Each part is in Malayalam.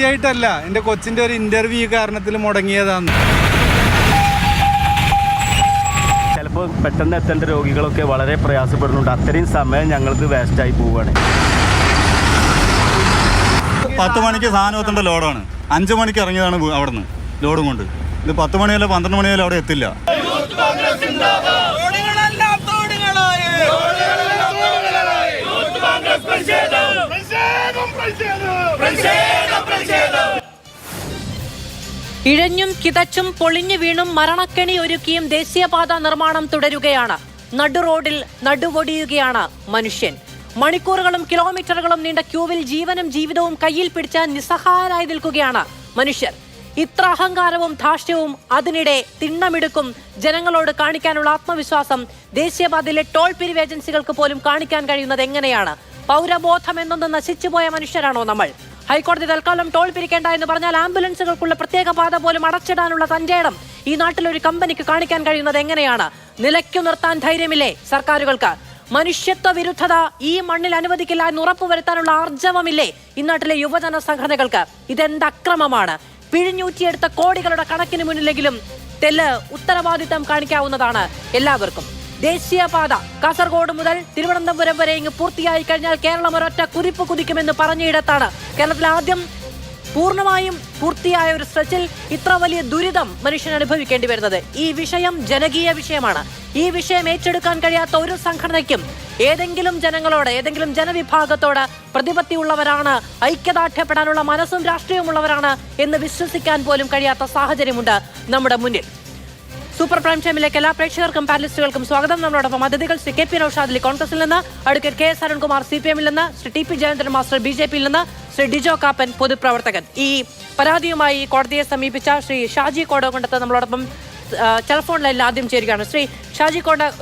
സത്യമായിട്ടല്ല, എൻ്റെ കൊച്ചിൻ്റെ ഒരു ഇൻ്റർവ്യൂ കാരണത്തിൽ മുടങ്ങിയതാണ്. ചിലപ്പോൾ പെട്ടെന്ന് എത്തേണ്ട രോഗികളൊക്കെ വളരെ പ്രയാസപ്പെടുന്നുണ്ട്. അത്രയും സമയം ഞങ്ങൾക്ക് വേസ്റ്റായി പോവുകയാണ്. 10 മണിക്ക് സാധനം എത്തേണ്ട ലോഡാണ്, 5 മണിക്ക് ഇറങ്ങിയതാണ് അവിടെ നിന്ന് ലോഡും കൊണ്ട്. ഇത് 10 മണിയല്ല 12 മണിയല്ല അവിടെ എത്തില്ല. ഇഴഞ്ഞും കിതച്ചും പൊളിഞ്ഞു വീണും മരണക്കെണി ഒരുക്കിയും ദേശീയപാത നിർമ്മാണം തുടരുകയാണ്. നടുറോഡിൽ നടുവൊടിയുകയാണ് മനുഷ്യൻ. മണിക്കൂറുകളും കിലോമീറ്ററുകളും നീണ്ട ക്യൂവിൽ ജീവനും ജീവിതവും കയ്യിൽ പിടിച്ച് നിസ്സഹായരായി നിൽക്കുകയാണ് മനുഷ്യർ. ഇത്ര അഹങ്കാരവും ധാർഷ്ട്യവും അതിനിടെ തിണ്ണമിടുക്കും ജനങ്ങളോട് കാണിക്കാനുള്ള ആത്മവിശ്വാസം ദേശീയപാതയിലെ ടോൾ പിരിവ് ഏജൻസികൾക്ക് പോലും കാണിക്കാൻ കഴിയുന്നത് എങ്ങനെയാണ്? പൗരബോധം എന്നൊന്ന് നശിച്ചുപോയ മനുഷ്യരാണോ നമ്മൾ? ഹൈക്കോടതി തൽക്കാലം ടോൾ പിരിക്കേണ്ട എന്ന് പറഞ്ഞാൽ ആംബുലൻസുകൾക്കുള്ള പ്രത്യേക പാത പോലും അടച്ചിടാനുള്ള തന്റെ ഇടം ഈ നാട്ടിലൊരു കമ്പനിക്ക് കാണിക്കാൻ കഴിയുന്നത് എങ്ങനെയാണ്? നിലയ്ക്കു നിർത്താൻ ധൈര്യമില്ലേ സർക്കാരുകൾക്ക്? മനുഷ്യത്വ വിരുദ്ധത ഈ മണ്ണിൽ അനുവദിക്കില്ല എന്ന് ഉറപ്പുവരുത്താനുള്ള ആർജവമില്ലേ ഈ നാട്ടിലെ യുവജന സംഘടനകൾക്ക്? ഇതെന്ത് അക്രമമാണ്? പിഴിഞ്ഞൂറ്റിയെടുത്ത കോടികളുടെ കണക്കിന് മുന്നിലെങ്കിലും ഉത്തരവാദിത്തം കാണിക്കാവുന്നതാണ് എല്ലാവർക്കും. ദേശീയപാത കാസർഗോഡ് മുതൽ തിരുവനന്തപുരം വരെ ഇങ്ങ് പൂർത്തിയായി കഴിഞ്ഞാൽ കേരളം ഒരൊറ്റ കുതിപ്പ് കുതിക്കുമെന്ന് പറഞ്ഞയിടത്താണ് കേരളത്തിൽ ആദ്യം പൂർണ്ണമായും പൂർത്തിയായ ഒരു സ്ട്രെച്ചിൽ ഇത്ര വലിയ ദുരിതം മനുഷ്യൻ അനുഭവിക്കേണ്ടി വരുന്നത്. ഈ വിഷയം ജനകീയ വിഷയമാണ്. ഈ വിഷയം ഏറ്റെടുക്കാൻ കഴിയാത്ത ഒരു സംഘടനയ്ക്കും ഏതെങ്കിലും ജനങ്ങളോട്, ഏതെങ്കിലും ജനവിഭാഗത്തോട് പ്രതിപത്തിയുള്ളവരാണ്, ഐക്യദാർഢ്യപ്പെടാനുള്ള മനസ്സും രാഷ്ട്രീയമുള്ളവരാണ് എന്ന് വിശ്വസിക്കാൻ പോലും കഴിയാത്ത സാഹചര്യമുണ്ട് നമ്മുടെ മുന്നിൽ. സൂപ്പർ പ്രൈം ടൈമിലേക്ക് എല്ലാ പ്രേക്ഷകർക്കും പാനലിസ്റ്റുകൾക്കും സ്വാഗതം. നമ്മളോടൊപ്പം അതിഥികൾ ശ്രീ കെ പി നൌഷാദ് കോൺഗ്രസിൽ നിന്ന്, അഡ്വക്കേറ്റ് കെ എസ് അരുൺകുമാർ CPM-ൽ നിന്ന്, Shri T P Jayachandran master BJP-യിൽ നിന്ന്, ശ്രീ ഡിജോ കാപ്പൻ പൊതുപ്രവർത്തകൻ. ഈ പരാതിയുമായി കോടതിയെ സമീപിച്ച ശ്രീ ഷാജി കോടോങ്കണ്ടത്ത് നമ്മളോടൊപ്പം ടെലിഫോൺ ലൈനിൽ ആദ്യം ചേരുകയാണ്. ശ്രീ ഷാജി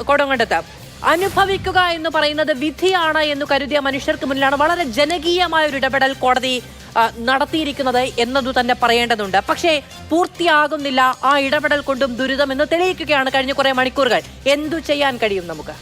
കോടോങ്കണ്ടത്ത്, അനുഭവിക്കുക എന്ന് പറയുന്നത് വിധിയാണ് എന്ന് കരുതിയ മനുഷ്യർക്ക് മുന്നിലാണ് വളരെ ജനകീയമായ ഒരു ഇടപെടൽ കോടതി നടത്തിയിരിക്കുന്നത് എന്നതു തന്നെ പറയേണ്ടതുണ്ട്. പക്ഷേ പൂർത്തിയാകുന്നില്ല ആ ഇടപെടൽ കൊണ്ടും ദുരിതം എന്ന് തെളിയിക്കുകയാണ് കഴിഞ്ഞ കുറെ മണിക്കൂറുകൾ. എന്തു ചെയ്യാൻ കഴിയും നമുക്ക്?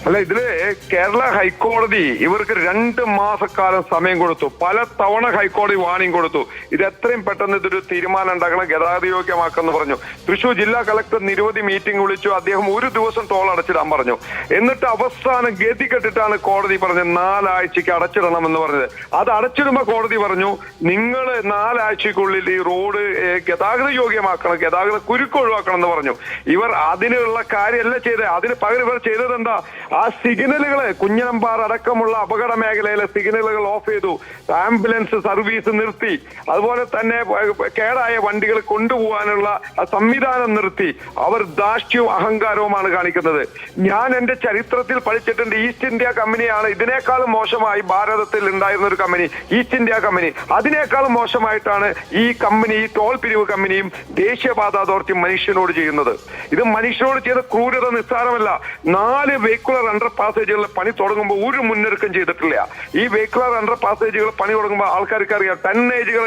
അല്ല, ഇതില് കേരള ഹൈക്കോടതി ഇവർക്ക് 2 മാസക്കാലം സമയം കൊടുത്തു. പല തവണ ഹൈക്കോടതി വാണിംഗ് കൊടുത്തു. ഇത് എത്രയും പെട്ടെന്ന് ഇതൊരു തീരുമാനം ഉണ്ടാക്കണം, ഗതാഗത യോഗ്യമാക്കുമെന്ന് പറഞ്ഞു. തൃശൂർ ജില്ലാ കളക്ടർ നിരവധി മീറ്റിംഗ് വിളിച്ചു. അദ്ദേഹം 1 ദിവസം ടോൾ അടച്ചിടാൻ പറഞ്ഞു. എന്നിട്ട് അവസാനം ഗതി കെട്ടിട്ടാണ് കോടതി പറഞ്ഞത് 4 ആഴ്ചക്ക് അടച്ചിടണമെന്ന് പറഞ്ഞത്. അത് അടച്ചിടുമ്പോ കോടതി പറഞ്ഞു, നിങ്ങൾ 4 ആഴ്ചക്കുള്ളിൽ ഈ റോഡ് ഗതാഗത യോഗ്യമാക്കണം, ഗതാഗത കുരുക്ക് ഒഴിവാക്കണം എന്ന് പറഞ്ഞു. ഇവർ അതിനുള്ള കാര്യമല്ല ചെയ്തത്. അതിന് പകരം ഇവർ ചെയ്തത് എന്താ? ആ സിഗ്നലുകള്, കുഞ്ഞനമ്പാറ അടക്കമുള്ള അപകട മേഖലയിലെ സിഗ്നലുകൾ ഓഫ് ചെയ്തു, ആംബുലൻസ് സർവീസ് നിർത്തി, അതുപോലെ തന്നെ കേടായ വണ്ടികൾ കൊണ്ടുപോകാനുള്ള സംവിധാനം നിർത്തി. അവർ ധാർഷ്ട്യവും അഹങ്കാരവുമാണ് കാണിക്കുന്നത്. ഞാൻ എന്റെ ചരിത്രത്തിൽ പഠിച്ചിട്ടുണ്ട്, ഈസ്റ്റ് ഇന്ത്യ കമ്പനിയാണ് ഇതിനേക്കാളും മോശമായി ഭാരതത്തിൽ ഉണ്ടായിരുന്ന ഒരു കമ്പനി, ഈസ്റ്റ് ഇന്ത്യ കമ്പനി. അതിനേക്കാളും മോശമായിട്ടാണ് ഈ കമ്പനി, ഈ ടോൾ പിരിവ് കമ്പനിയും ദേശീയപാത അതോറിറ്റിയും മനുഷ്യനോട് ചെയ്യുന്നത്. ഇത് മനുഷ്യനോട് ചെയ്ത ക്രൂരത നിസ്സാരമല്ല. 4 വെഹിക്കുലർ അണ്ടർ പാസേജുകളുടെ പണി തുടങ്ങുമ്പോൾ ഒരു മുന്നൊരുക്കം ചെയ്തിട്ടില്ല. ഈ വെഹിക്കുലർ അണ്ടർ പാസേജുകൾ പണി തുടങ്ങുമ്പോൾ ആൾക്കാർക്ക് അറിയാം ടണ്ണേജുകൾ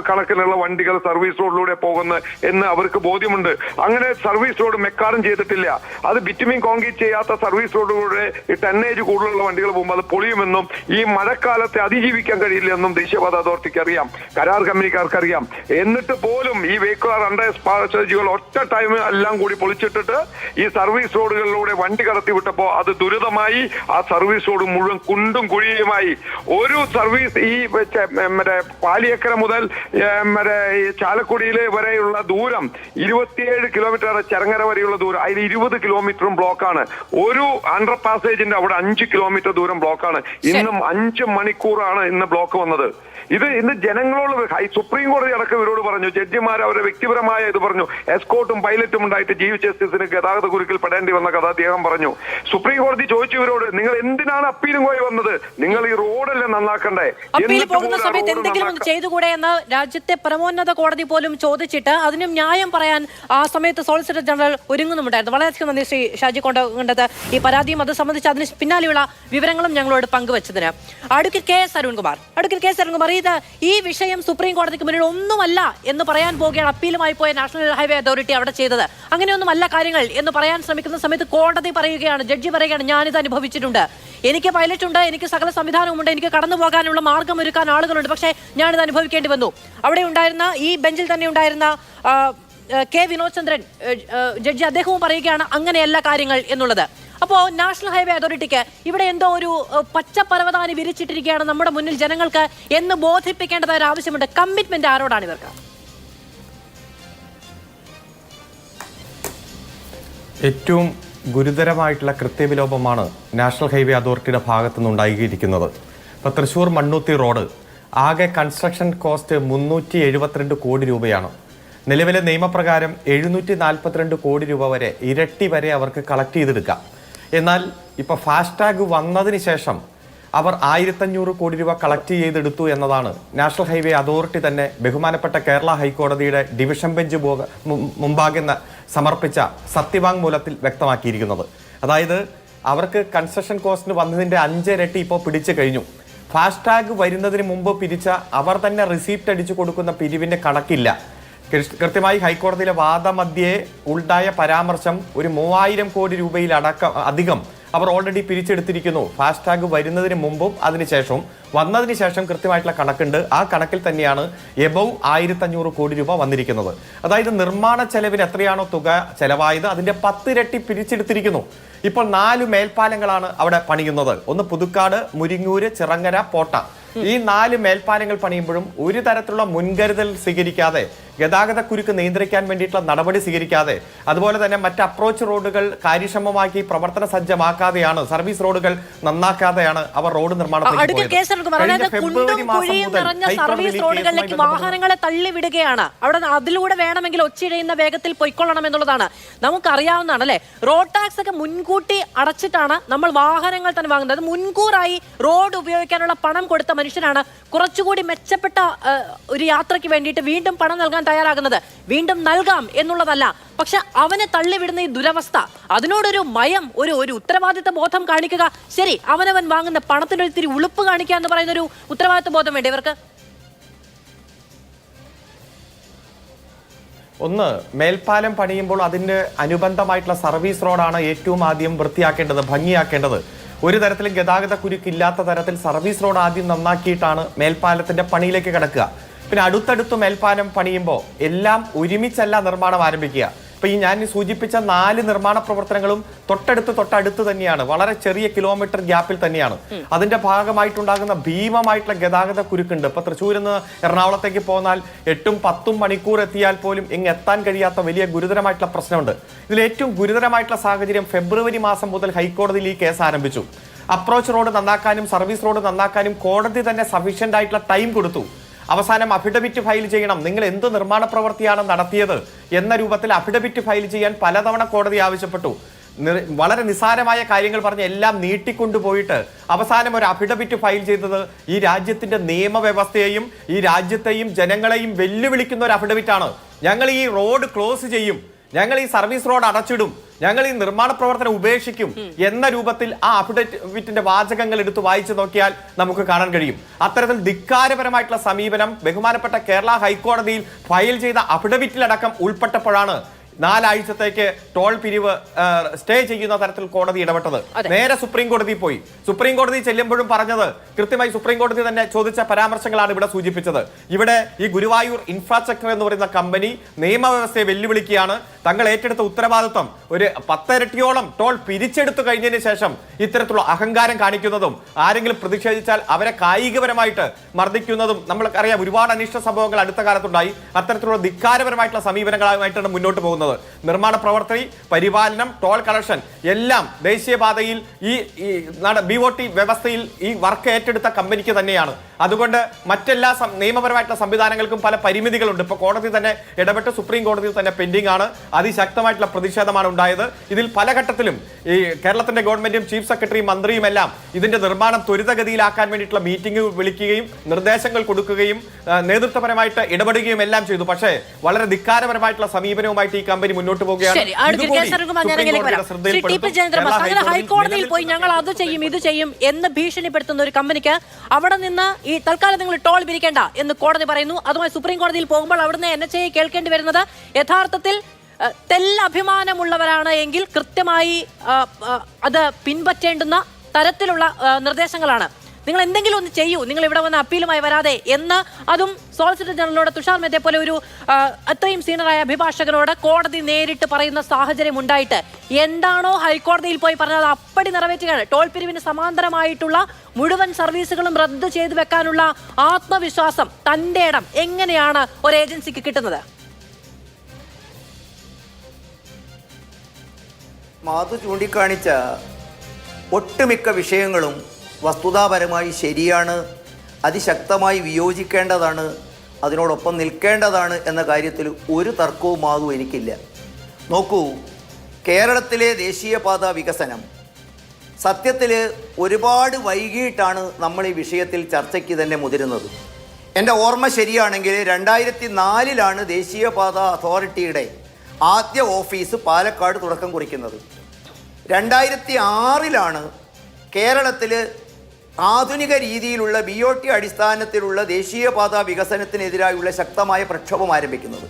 കണക്കിനുള്ള വണ്ടികൾ സർവീസ് റോഡിലൂടെ പോകുന്നു എന്ന് അവർക്ക് ബോധ്യമുണ്ട്. അങ്ങനെ സർവീസ് റോഡ് മെക്കാറും ചെയ്തിട്ടില്ല. അത് ബിറ്റുമിൻ കോൺക്രീറ്റ് ചെയ്യാത്ത സർവീസ് റോഡിലൂടെ ഈ ടണ്ണേജ് കൂടുതലുള്ള വണ്ടികൾ പോകുമ്പോൾ അത് പൊളിയുമെന്നും ഈ മഴക്കാലത്തെ അതിജീവിക്കാൻ കഴിയില്ലെന്നും ദേശീയപാത അതോറിറ്റിക്ക് അറിയാം, കരാർ കമ്പനിക്കാർക്ക് അറിയാം. എന്നിട്ട് പോലും ഈ വെഹിക്കുലർ അണ്ടർ പാസേജുകൾ ഒറ്റ ടൈം എല്ലാം കൂടി പൊളിച്ചിട്ടിട്ട് ഈ സർവീസ് റോഡുകളിലൂടെ വണ്ടി കടത്തി വിട്ടപ്പോൾ അത് ദുരിതമായി. ആ സർവീസ് റോഡ് മുഴുവൻ കുണ്ടും കുഴിയുമായി. ഒരു സർവീസ് ഈ മറ്റേ പാലിയക്കര മുതൽ ഈ ചാലക്കുടിയിലെ വരെയുള്ള ദൂരം 27 കിലോമീറ്റർ, ചെറങ്ങര വരെയുള്ള ദൂരം, അതിൽ 20 കിലോമീറ്ററും ബ്ലോക്കാണ്. ഒരു അണ്ടർ പാസേജിന്റെ അവിടെ 5 കിലോമീറ്റർ ദൂരം ബ്ലോക്കാണ്. ഇന്നും 5 മണിക്കൂറാണ് ഇന്ന് ബ്ലോക്ക് വന്നത്. ഇന്ന് ജനങ്ങളോട് സുപ്രീം കോടതി അടക്കം ഇവരോട് പറഞ്ഞു, ജഡ്ജിമാർ അവരുടെ വ്യക്തിപരമായ ഇത് പറഞ്ഞു. എസ്കോർട്ടും പൈലറ്റും ഉണ്ടായിട്ട് ചീഫ് ജസ്റ്റിസിന് ഗതാഗത കുരുക്കിൽ പെടേണ്ടി വന്ന കഥ അദ്ദേഹം പറഞ്ഞു. സുപ്രീം കോടതി ചോദിച്ചു ഇവരോട്, നിങ്ങൾ എന്തിനാണ് അപ്പീലും പോയി വന്നത്? നിങ്ങൾ ഈ റോഡല്ലേ നന്നാക്കണ്ടേ? അപ്പീൽ പോകുന്ന സമയത്ത് എന്തെങ്കിലും ഒന്ന് ചെയ്തുകൂടെ എന്ന് രാജ്യത്തെ പരമോന്നത കോടതി പോലും ചോദിച്ചിട്ട് അതിനും ന്യായം പറയാൻ ആ സമയത്ത് സോളിസിറ്റർ ജനറൽ ഒരുങ്ങുന്നുണ്ടായിരുന്നു. വളരെയധികം നന്ദി ശ്രീ ഷാജി കൊണ്ടത് ഈ പരാതിയും അത് സംബന്ധിച്ച് അതിന് പിന്നാലെയുള്ള വിവരങ്ങളും ഞങ്ങളോട് പങ്കുവച്ചതിന്. അഡ്വക്കേറ്റ് കെ എസ് അരുൺകുമാർ, ഇത് ഈ വിഷയം സുപ്രീം കോടതിക്ക് മുന്നിൽ ഒന്നുമല്ല എന്ന് പറയാൻ പോകുകയാണ് അപ്പീലുമായി പോയ നാഷണൽ ഹൈവേ അതോറിറ്റി അവിടെ ചെയ്തത്. അങ്ങനെയൊന്നുമല്ല കാര്യങ്ങൾ എന്ന് പറയാൻ ശ്രമിക്കുന്ന സമയത്ത് കോടതി പറയുകയാണ്, ജഡ്ജി പറയുകയാണ്, ഞാനിത് അനുഭവിച്ചിട്ടുണ്ട്, എനിക്ക് പൈലറ്റ് ഉണ്ട്, എനിക്ക് സകല സംവിധാനവുമുണ്ട്, എനിക്ക് കടന്നു പോകാനുള്ള മാർഗം ഒരുക്കാൻ ആളുകളുണ്ട്, പക്ഷേ ഞാനിത് അനുഭവിക്കേണ്ടി വന്നു. അവിടെ ഉണ്ടായിരുന്ന ഈ ബെഞ്ചിൽ തന്നെ ഉണ്ടായിരുന്ന കെ വിനോദ് ചന്ദ്രൻ ജഡ്ജി അദ്ദേഹവും പറയുകയാണ് അങ്ങനെയല്ല കാര്യങ്ങൾ എന്നുള്ളത്. അപ്പോൾ നാഷണൽ ഹൈവേ അതോറിറ്റിക്ക് ഇവിടെ എന്തോ ഒരു പച്ചപ്പരവതാനി വിരിച്ചിട്ടിരിക്കുകയാണ് നമ്മുടെ മുന്നിൽ ജനങ്ങൾക്ക് എന്ന് ബോധിപ്പിക്കേണ്ടതായ ഒരു ആവശ്യമുണ്ട്. കമ്മിറ്റ്മെന്റ് ആരോടാണ് ഇവർക്ക്? ഏറ്റവും ഗുരുതരമായിട്ടുള്ള കൃത്യവിലോപമാണ് നാഷണൽ ഹൈവേ അതോറിറ്റിയുടെ ഭാഗത്തു നിന്നുണ്ടായിരിക്കുന്നത്. ഇപ്പോൾ തൃശ്ശൂർ മണ്ണുത്തി റോഡ് ആകെ കൺസ്ട്രക്ഷൻ കോസ്റ്റ് 372 കോടി രൂപയാണ്. നിലവിലെ നിയമപ്രകാരം 742 കോടി രൂപ വരെ, ഇരട്ടി വരെ അവർക്ക് കളക്ട് ചെയ്തെടുക്കാം. എന്നാൽ ഇപ്പോൾ ഫാസ്ടാഗ് വന്നതിന് ശേഷം അവർ 1500 കോടി രൂപ കളക്ട് ചെയ്തെടുത്തു എന്നതാണ് നാഷണൽ ഹൈവേ അതോറിറ്റി തന്നെ ബഹുമാനപ്പെട്ട കേരള ഹൈക്കോടതിയുടെ ഡിവിഷൻ ബെഞ്ച് മുമ്പാകെ സമർപ്പിച്ച സത്യവാങ്മൂലത്തിൽ വ്യക്തമാക്കിയിരിക്കുന്നത്. അതായത് അവർക്ക് കൺസ്ട്രക്ഷൻ കോസ്റ്റിന് വന്നതിൻ്റെ 5 ഇരട്ടി ഇപ്പോൾ പിടിച്ചു കഴിഞ്ഞു. ഫാസ്ടാഗ് വരുന്നതിന് മുമ്പ് പിരിച്ച അവർ തന്നെ റിസീപ്റ്റ് അടിച്ചു കൊടുക്കുന്ന പിരിവിൻ്റെ കണക്കില്ല. കൃത്യമായി ഹൈക്കോടതിയിലെ വാദമധ്യേ ഉണ്ടായ പരാമർശം ഒരു 3000 കോടി രൂപയിൽ അധികം അവർ ഓൾറെഡി പിരിച്ചെടുത്തിരിക്കുന്നു. ഫാസ്ടാഗ് വരുന്നതിന് മുമ്പും അതിനുശേഷവും. വന്നതിന് ശേഷം കൃത്യമായിട്ടുള്ള കണക്കുണ്ട്. ആ കണക്കിൽ തന്നെയാണ് എബവ് 1500 കോടി രൂപ വന്നിരിക്കുന്നത്. അതായത് നിർമ്മാണ ചെലവിന് എത്രയാണോ തുക ചെലവായത് അതിന്റെ 10 ഇരട്ടി പിരിച്ചെടുത്തിരിക്കുന്നു. ഇപ്പോൾ 4 മേൽപ്പാലങ്ങളാണ് അവിടെ പണിയുന്നത്. ഒന്ന് പുതുക്കാട്, മുരിങ്ങൂര്, ചിറങ്ങര, പോട്ട. ഈ 4 മേൽപ്പാലങ്ങൾ പണിയുമ്പോഴും ഒരു തരത്തിലുള്ള മുൻകരുതൽ സ്വീകരിക്കാതെ, ഗതാഗത കുരുക്ക് നിയന്ത്രിക്കാൻ വേണ്ടിയിട്ടുള്ള നടപടി സ്വീകരിക്കാതെ, അതുപോലെ തന്നെ മറ്റ് അപ്രോച്ച് റോഡുകൾ കാര്യക്ഷമമാക്കി പ്രവർത്തന സജ്ജമാക്കാതെയാണ്, സർവീസ് റോഡുകൾ നന്നാക്കാതെയാണ് അവർ റോഡ് നിർമ്മാണത്തിലേക്ക് വാഹനങ്ങളെ തള്ളിവിടുകയാണ്. അവിടെ അതിലൂടെ വേണമെങ്കിൽ ഒച്ചിഴയുന്ന വേഗത്തിൽ പൊയ്ക്കൊള്ളണം എന്നുള്ളതാണ് നമുക്കറിയാവുന്നതാണ് അല്ലെ. റോഡ് ടാക്സ് ഒക്കെ മുൻകൂട്ടി അടച്ചിട്ടാണ് നമ്മൾ വാഹനങ്ങൾ തന്നെ വാങ്ങുന്നത്. മുൻകൂറായി റോഡ് ഉപയോഗിക്കാനുള്ള പണം കൊടുത്ത മനുഷ്യനാണ് കുറച്ചുകൂടി മെച്ചപ്പെട്ട ഒരു യാത്രയ്ക്ക് വേണ്ടിയിട്ട് വീണ്ടും പണം നൽകാൻ തയ്യാറാകുന്നത്. വീണ്ടും നൽകാം എന്നുള്ളതല്ല, പക്ഷെ അവനെ തള്ളിവിടുന്ന ഈ ദുരവസ്ഥ, അതിനോടൊരു മയം, ഒരു ഉത്തരവാദിത്ത ബോധം കാണിക്കുക. ശരി, അവനവൻ വാങ്ങുന്ന പണത്തിനൊരു തിരി ഉളുപ്പ് കാണിക്കുക എന്ന് പറയുന്ന ഒരു ഉത്തരവാദിത്ത ബോധം വേണ്ടേ ഇവർക്ക്? ഒന്ന്, മേൽപ്പാലം പണിയുമ്പോൾ അതിന് അനുബന്ധമായിട്ടുള്ള സർവീസ് റോഡാണ് ഏറ്റവും ആദ്യം വൃത്തിയാക്കേണ്ടത്, ഭംഗിയാക്കേണ്ടത്. ഒരു തരത്തിലും ഗതാഗത കുരുക്കില്ലാത്ത തരത്തിൽ സർവീസ് റോഡ് ആദ്യം നന്നാക്കിയിട്ടാണ് മേൽപ്പാലത്തിന്റെ പണിയിലേക്ക് കിടക്കുക. പിന്നെ അടുത്തടുത്ത് മേൽപ്പാലം പണിയുമ്പോൾ എല്ലാം ഒരുമിച്ചല്ല നിർമ്മാണം ആരംഭിക്കുക. ഇപ്പൊ ഞാൻ സൂചിപ്പിച്ച 4 നിർമ്മാണ പ്രവർത്തനങ്ങളും തൊട്ടടുത്ത് തന്നെയാണ്, വളരെ ചെറിയ കിലോമീറ്റർ ഗ്യാപ്പിൽ തന്നെയാണ്. അതിന്റെ ഭാഗമായിട്ടുണ്ടാകുന്ന ഭീമമായിട്ടുള്ള ഗതാഗത കുരുക്കുണ്ട്. ഇപ്പൊ തൃശ്ശൂരിൽ നിന്ന് എറണാകുളത്തേക്ക് പോന്നാൽ 8-10 മണിക്കൂർ എത്തിയാൽ പോലും ഇങ്ങ് എത്താൻ കഴിയാത്ത വലിയ ഗുരുതരമായിട്ടുള്ള പ്രശ്നമുണ്ട്. ഇതിൽ ഏറ്റവും ഗുരുതരമായിട്ടുള്ള സാഹചര്യം ഫെബ്രുവരി മാസം മുതൽ ഹൈക്കോടതിയിൽ ഈ കേസ് ആരംഭിച്ചു. അപ്രോച്ച് റോഡ് നന്നാക്കാനും സർവീസ് റോഡ് നന്നാക്കാനും കോടതി തന്നെ സഫീഷ്യന്റ് ആയിട്ടുള്ള ടൈം കൊടുത്തു. അവസാനം അഫിഡവിറ്റ് ഫയൽ ചെയ്യണം, നിങ്ങൾ എന്ത് നിർമ്മാണ പ്രവൃത്തിയാണ് നടത്തിയത് എന്ന രൂപത്തിൽ അഫിഡവിറ്റ് ഫയൽ ചെയ്യാൻ പലതവണ കോടതി ആവശ്യപ്പെട്ടു. വളരെ നിസ്സാരമായ കാര്യങ്ങൾ പറഞ്ഞ് എല്ലാം നീട്ടിക്കൊണ്ടുപോയിട്ട് അവസാനം ഒരു അഫിഡവിറ്റ് ഫയൽ ചെയ്തത് ഈ രാജ്യത്തിന്റെ നിയമവ്യവസ്ഥയെയും ഈ രാജ്യത്തെയും ജനങ്ങളെയും വെല്ലുവിളിക്കുന്ന ഒരു അഫിഡവിറ്റ് ആണ്. ഞങ്ങൾ ഈ റോഡ് ക്ലോസ് ചെയ്യും, ഞങ്ങൾ ഈ സർവീസ് റോഡ് അടച്ചിടും, ഞങ്ങൾ ഈ നിർമ്മാണ പ്രവർത്തനം ഉപേക്ഷിക്കും എന്ന രൂപത്തിൽ ആ അഫിഡവിറ്റിന്റെ വാചകങ്ങൾ എടുത്ത് വായിച്ചു നോക്കിയാൽ നമുക്ക് കാണാൻ കഴിയും. അത്തരത്തിൽ ധിക്കാരപരമായിട്ടുള്ള സമീപനം ബഹുമാനപ്പെട്ട കേരള ഹൈക്കോടതിയിൽ ഫയൽ ചെയ്ത അഫിഡവിറ്റിലടക്കം ഉൾപ്പെട്ടപ്പോഴാണ് 4 ആഴ്ചത്തേക്ക് ടോൾ പിരിവ് സ്റ്റേ ചെയ്യുന്ന തരത്തിൽ കോടതി ഇടപെട്ടത്. നേരെ സുപ്രീം കോടതി പോയി. സുപ്രീം കോടതി ചെല്ലുമ്പോഴും പറഞ്ഞത് കൃത്യമായി സുപ്രീം കോടതി തന്നെ ചോദിച്ച പരാമർശങ്ങളാണ് ഇവിടെ സൂചിപ്പിച്ചത്. ഇവിടെ ഈ ഗുരുവായൂർ ഇൻഫ്രാസ്ട്രക്ചർ എന്ന് പറയുന്ന കമ്പനി നിയമവ്യവസ്ഥയെ വെല്ലുവിളിക്കുകയാണ്. തങ്ങൾ ഏറ്റെടുത്ത ഉത്തരവാദിത്വം ഒരു 10 ഇരട്ടിയോളം ടോൾ പിരിച്ചെടുത്തു കഴിഞ്ഞതിന് ശേഷം ഇത്തരത്തിലുള്ള അഹങ്കാരം കാണിക്കുന്നതും ആരെങ്കിലും പ്രതിഷേധിച്ചാൽ അവരെ കായികപരമായിട്ട് മർദ്ദിക്കുന്നതും നമ്മൾക്കറിയാം. ഒരുപാട് അനിഷ്ട സംഭവങ്ങൾ അടുത്ത കാലത്തുണ്ടായി. അത്തരത്തിലുള്ള ധിക്കാരപരമായിട്ടുള്ള സമീപനങ്ങളുമായിട്ടാണ് മുന്നോട്ട് പോകുന്നത്. നിർമ്മാണ പ്രവർത്തി, പരിപാലനം, ടോൾ കളക്ഷൻ എല്ലാം ദേശീയപാതയിൽ ഈ BOT വ്യവസ്ഥയിൽ ഈ വർക്ക് ഏറ്റെടുത്ത കമ്പനിക്ക് തന്നെയാണ്. അതുകൊണ്ട് മറ്റെല്ലാ നിയമപരമായിട്ടുള്ള സംവിധാനങ്ങൾക്കും പല പരിമിതികളുണ്ട്. ഇപ്പോൾ കോടതി തന്നെ ഇടപെട്ട് സുപ്രീം കോടതിയിൽ തന്നെ പെൻഡിംഗ് ആണ്. അതിശക്തമായിട്ടുള്ള പ്രതിഷേധമാണ് ഉണ്ടായത്. ഇതിൽ പല ഘട്ടത്തിലും ഈ കേരളത്തിന്റെ ഗവൺമെന്റും ചീഫ് സെക്രട്ടറിയും മന്ത്രിയും എല്ലാം ഇതിന്റെ നിർമ്മാണം ത്വരിതഗതിയിലാക്കാൻ വേണ്ടിയിട്ടുള്ള മീറ്റിംഗ് വിളിക്കുകയും നിർദ്ദേശങ്ങൾ കൊടുക്കുകയും നേതൃത്വപരമായിട്ട് ഇടപെടുകയും എല്ലാം ചെയ്തു. പക്ഷേ വളരെ ധിക്കാരപരമായിട്ടുള്ള സമീപനവുമായിട്ട് ഈ കമ്പനി മുന്നോട്ട് പോവുകയാണ്. ഹൈക്കോടതിയിൽ പോയി ഞങ്ങൾ അത് ചെയ്യും ഇത് ചെയ്യും എന്ന് ഭീഷണിപ്പെടുത്തുന്ന ഒരു കമ്പനിക്ക് അവിടെ നിന്ന് ഈ തൽക്കാലം നിങ്ങൾ ടോൾ പിരിക്കേണ്ട എന്ന് കോടതി പറയുന്നു. അതുമായി സുപ്രീം കോടതിയിൽ പോകുമ്പോൾ അവിടുന്ന് NHA കേൾക്കേണ്ടി വരുന്നത് യഥാർത്ഥത്തിൽ തെല്ലഭിമാനമുള്ളവരാണ് എങ്കിൽ കൃത്യമായി അത് പിൻപറ്റേണ്ടുന്ന തരത്തിലുള്ള നിർദ്ദേശങ്ങളാണ്. നിങ്ങൾ എന്തെങ്കിലും ഒന്ന് ചെയ്യൂ, നിങ്ങൾ ഇവിടെ വന്ന് അപ്പീലുമായി വരാതെ എന്ന് അതും സോളിസിറ്റർ ജനറലോട് തുഷാർ മേത്തയെ പോലെ ഒരു അത്രയും സീനിയറായ അഭിഭാഷകനോട് കോടതി നേരിട്ട് പറയുന്ന സാഹചര്യം ഉണ്ടായിട്ട് എന്താണോ ഹൈക്കോടതിയിൽ പോയി പറഞ്ഞത് അപ്പടി നിറവേറ്റുകയാണ്. ടോൾ പിരിവിന് സമാന്തരമായിട്ടുള്ള മുഴുവൻ സർവീസുകളും റദ്ദു ചെയ്തു വെക്കാനുള്ള ആത്മവിശ്വാസം, തന്റെ ഇടം എങ്ങനെയാണ് ഒരു ഏജൻസിക്ക് കിട്ടുന്നത്? മാധു ചൂണ്ടിക്കാണിച്ച ഒട്ടുമിക്ക വിഷയങ്ങളും വസ്തുതാപരമായി ശരിയാണ്, അതിശക്തമായി വിയോജിക്കേണ്ടതാണ്, അതിനോടൊപ്പം നിൽക്കേണ്ടതാണ് എന്ന കാര്യത്തിൽ ഒരു തർക്കവും മാധു എനിക്കില്ല. നോക്കൂ, കേരളത്തിലെ ദേശീയപാത വികസനം സത്യത്തിൽ ഒരുപാട് വൈകിട്ടാണ് നമ്മൾ ഈ വിഷയത്തിൽ ചർച്ചയ്ക്ക് തന്നെ മുതിരുന്നത്. എൻ്റെ ഓർമ്മ ശരിയാണെങ്കിൽ 2004 ദേശീയപാത അതോറിറ്റിയുടെ ആദ്യ ഓഫീസ് പാലക്കാട് തുടക്കം കുറിക്കുന്നത്. 2006 കേരളത്തിൽ ആധുനിക രീതിയിലുള്ള BOT അടിസ്ഥാനത്തിലുള്ള ദേശീയപാത വികസനത്തിനെതിരായുള്ള ശക്തമായ പ്രക്ഷോഭം ആരംഭിക്കുന്നത്.